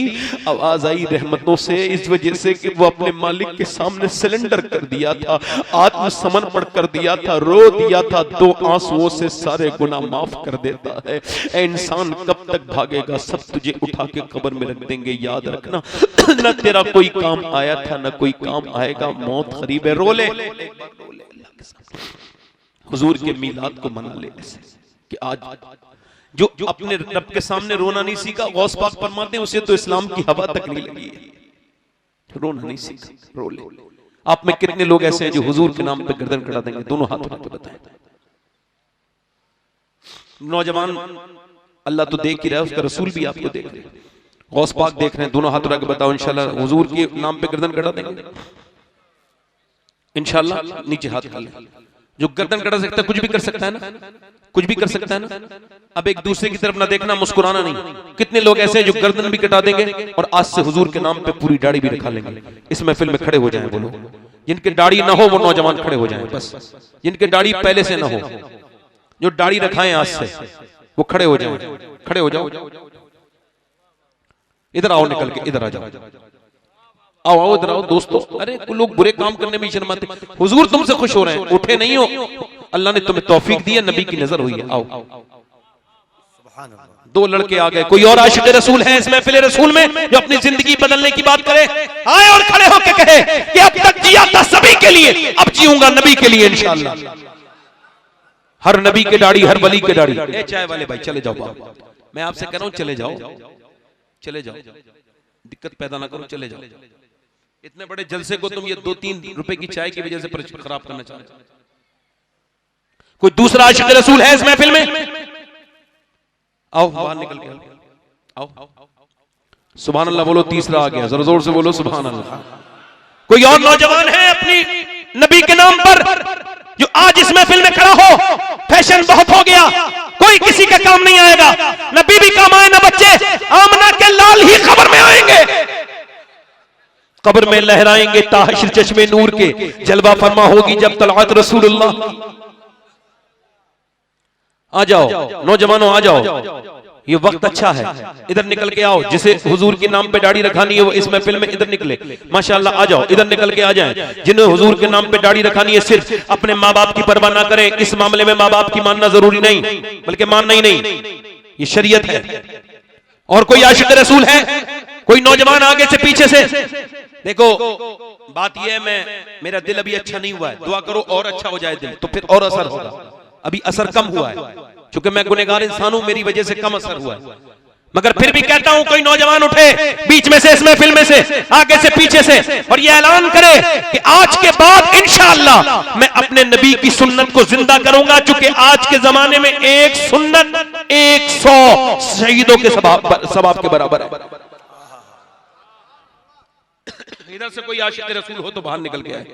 A: आवाज आई रहमतों से, इस वजह से कि वो अपने मालिक के सामने सिलेंडर कर दिया था, आत्मसमर्पण कर दिया था, रो दिया था, 2 आंसुओं से सारे गुनाह माफ कर देता है। ऐ इंसान कब तक भागेगा, सब तुझे उठा के कब्र में रख देंगे, याद रखना। न तेरा कोई काम आया था न कोई काम आएगा, मौत करीब है। रो ले, हुजूर के मीलाद को मना ले ऐसे कि आज जो अपने रब के सामने रोना नहीं सीखा, गौस पाक फरमाते हैं उसे तो इस्लाम की हवा तक नहीं लगी है। रोना नहीं सीखा, रो ले। आप में कितने लोग ऐसे हैं जो हुजूर के नाम पे गर्दन कटा देंगे? दोनों हाथ उठा के बताएं। नौजवान अल्लाह तो देख ही रहा है, उसका रसूल भी आपको देख रहे हैं, गौस पाक देख रहे हैं, दोनों हाथ उठा के बताओ इंशाल्लाह हुजूर के नाम पे गर्दन कटा देंगे? इंशाल्लाह नीचे हाथ कर ले। जो गर्दन कटा सकता है कुछ भी कर सकता है ना, कुछ भी कर सकता है ना। अब एक दूसरे की तरफ ना देखना, मुस्कुराना नहीं। कितने लोग ऐसे हैं जो गर्दन भी कटा देंगे और आज से हुजूर के नाम पे पूरी दाढ़ी भी रखा लेंगे। इस महफिल में खड़े हो जाएं बोलो, जिनके दाढ़ी ना हो वो नौजवान खड़े हो जाएं, बस जिनके दाढ़ी पहले से ना हो, जो दाढ़ी रखाएं आज से वो खड़े हो जाएं। खड़े हो जाओ, इधर आओ, निकल के इधर आ जाओ, आओ आओ इधर आओ दोस्तों। अरे लोग बुरे काम करने में शर्माते, हुजूर तुमसे खुश हो रहे हैं, उठे नहीं हो, अल्लाह ने तुम्हें तौफीक दी है, नबी की नजर हुई है। आओ, 2 लड़के आ गए, कोई और आशिक रसूल है इस महफिल रसूल में जो अपनी जिंदगी बदलने की बात करे? आए और खड़े होके कहे कि अब तक जिया था सभी के लिए, अब जीऊंगा नबी के लिए इंशाअल्लाह। हर नबी के दाढ़ी, हर वली के दाढ़ी। चाय वाले भाई चले जाओ, मैं आपसे कह रहा हूं चले जाओ, चले जाओ। दिक्कत पैदा ना करो, चले जाओ। इतने बड़े जलसे को तुम ये 2-3 रुपए की चाय की वजह से खराब करना चाहते हो। कोई दूसरा आशिक रसूल है इस महफिल में? आओ बाहर निकल के आओ। सुभान अल्लाह बोलो, तीसरा आ गया, जरा जोर से बोलो सुभान अल्लाह। कोई और नौजवान है अपनी नबी के नाम पर जो आज इस महफिल में खड़ा हो? फैशन बहुत हो गया, कोई किसी का काम नहीं आएगा, न बीबी काम आए न बच्चे, आमना के लाल ही खबर में आएंगे, कब्र में लहराएंगे ताहशर चश्मे नूर के, जलवा फरमा होगी जब तलअत रसूलुल्लाह। आ जाओ नौजवानों, आ जाओ, ये वक्त अच्छा है, इधर निकल के आओ। जिसे हुजूर के नाम पे दाढ़ी रखानी है वो इस महफिल में इधर निकले, माशाअल्लाह आ जाओ, इधर निकल के आ जाएं। जिन्हें हुजूर के नाम पे दाढ़ी रखानी है सिर्फ अपने माँ बाप की परवाह ना करें। इस मामले में माँ बाप की मानना जरूरी नहीं, बल्कि मानना ही नहीं, ये शरीयत है। और कोई आशिक रसूल है? कोई नौजवान आगे से पीछे से? देखो बात यह है, मेरा दिल अभी अच्छा नहीं हुआ है, दुआ करो और अच्छा हो जाए दिल, तो फिर और असर होगा। अभी असर कम हुआ है, क्योंकि मैं गुनहगार इंसान हूं, मेरी वजह से कम असर हुआ है। मगर फिर भी कहता हूं, कोई नौजवान उठे बीच में से, इसमें फिल्म में से, आगे से पीछे से, और ये ऐलान करे कि आज के बाद इंशाअल्लाह मैं अपने नबी की सुन्नत को जिंदा करूंगा, क्योंकि आज के जमाने में एक सुन्नत 100 शहीदों के सवाब के बराबर है। इधर से कोई आशिक रसूल हो तो बाहर निकल के आए।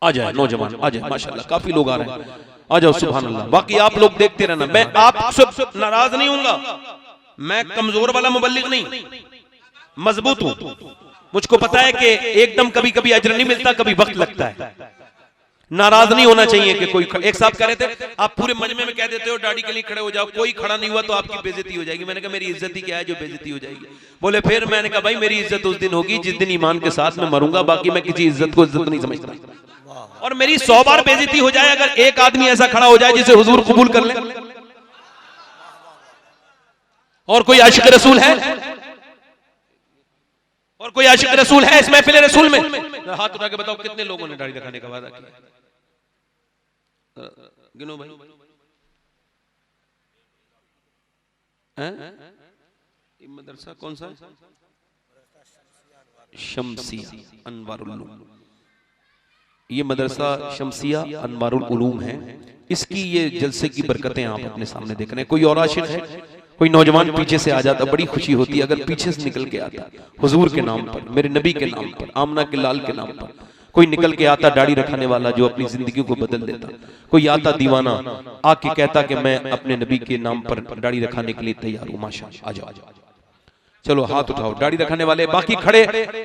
A: आ जाए नौजवान, आ जाए, माशाल्लाह काफी लोग आ रहे हैं, आ जाओ सुभान अल्लाह। बाकी आप लोग देखते रहना, मैं आप सब नाराज नहीं हूंगा, मैं कमजोर वाला मुबल्लिग नहीं, मजबूत हूं। मुझको पता है कि एकदम कभी कभी अजर नहीं मिलता, कभी वक्त लगता है। नाराज नहीं होना चाहिए कि कोई एक साहब कह रहे थे आप पूरे मजमे में कह देते हो दाढ़ी के लिए खड़े हो जाओ, कोई खड़ा नहीं हुआ तो आपकी बेइज्जती हो जाएगी। मैंने कहा मेरी इज्जत ही क्या है जो बेइज्जती हो जाएगी? बोले फिर मैंने कहा भाई मेरी इज्जत उस दिन होगी जिस दिन ईमान के साथ मैं मरूंगा, बाकी मैं किसी इज्जत को इज्जत नहीं समझता। और मेरी 100 बार बेइज्जती हो जाए अगर एक आदमी ऐसा खड़ा हो जाए जिसे हुजूर कबूल कर ले। और कोई आशिक रसूल है? और कोई आशिक रसूल है इस महफिल रसूल में? हाथ उठा के बताओ कितने लोगों ने दाढ़ी रखने का वादा किया? गिनो भाई। मदरसा कौन सा? शमसिया अनवारुल उलूम। ये मदरसा शमसिया अनवारुल उलूम है। इसकी ये जलसे की बरकतें आप अपने सामने देख रहे हैं। कोई और आशिक है? कोई नौजवान पीछे से आ जाता, बड़ी खुशी होती है अगर पीछे से निकल के आता, हुजूर के नाम पर, मेरे नबी के नाम पर, आमना के लाल के नाम पर कोई निकल के आता, दाढ़ी रखने वाला जो अपनी जिंदगी को बदल देता। कोई आता दीवाना आके कहता कि मैं अपने नबी के नाम पर दाढ़ी रखाने के लिए तैयार हूं। माशाअल्लाह, आ जाओ, चलो हाथ उठाओ दाढ़ी रखने वाले। बाकी खड़े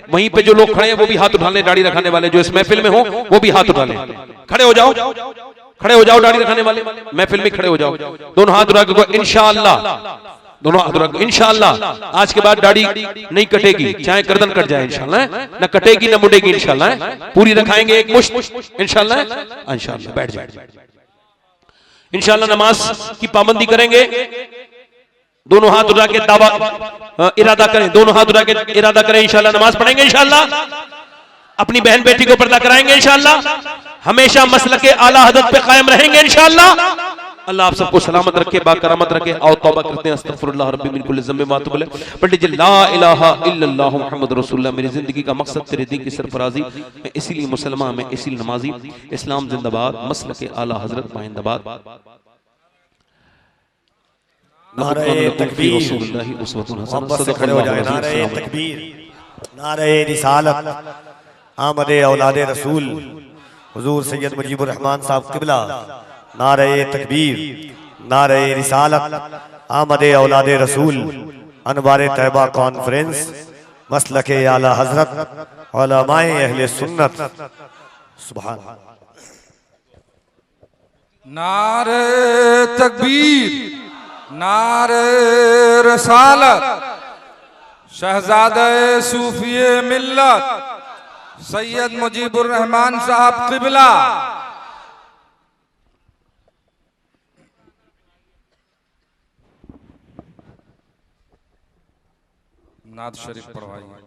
A: वहीं पे जो लोग खड़े हैं वो भी हाथ उठा लें। दाढ़ी रखने वाले जो इस महफिल में हो वो भी हाथ उठा लें। खड़े हो जाओ, खड़े हो जाओ दाढ़ी रखने वाले, महफिल में खड़े हो जाओ। दोनों हाथ उठा के इंशाअल्लाह, दोनों हाथ उठा के इंशाअल्लाह आज के बाद दाढ़ी नहीं कटेगी, चाहे गर्दन कट जाए इंशाअल्लाह, न कटेगी न मुड़ेगी इंशाअल्लाह, पूरी रखाएंगे एक मुश्त इंशाअल्लाह। इंशाअल्लाह बैठ जाए, इंशाअल्लाह नमाज की पाबंदी करेंगे। दोनों हाथ उठा के दावा इरादा करें, दोनों हाथ उठा के इरादा करें, इंशाअल्लाह नमाज पढ़ेंगे, इंशाअल्लाह अपनी बहन बेटी को पर्दा कराएंगे, इंशाअल्लाह हमेशा मसलके आला हज़रत पे कायम रहेंगे, इंशाअल्लाह। अल्लाह आप सबको सलामत रखे, बाकरामत रखे। आओ तौबा करते हैं, अस्तगफिरुल्लाह रब्बी मिन कुल्लि ज़म्बिन व अतूबु इलैह। पढ़ लीजिए ला इलाहा इल्लल्लाहु मुहम्मदुर रसूलुल्लाह। मेरी जिंदगी का मकसद तेरे दीन की सरफराजी, मैं इसीलिए मुसलमान, मैं इसीलिए नमाजी। इस्लाम जिंदाबाद, मसलके आला हज़रत पाइंदाबाद।
C: नारे तकबीर, मोहब्बत से खड़े हो जाए। नारे तकबीर, नारे रिसालत, आमदे औलादे रसूल हुजूर सैयद मुजीबुर रहमान साहब किबला। नारे तकबीर, नारे रिसालत, आमदे औलादे रसूल, अनवारे तैबा कॉन्फ्रेंस, मसलके आला हजरत, उलमाए अहले सुन्नत। सुभान।
E: नारे तकबीर, नारे रसालत, शहजादे सूफिये मिल्लत सैयद मुजीबुर रहमान साहब किबला। नात शरीफ पढ़वाइए।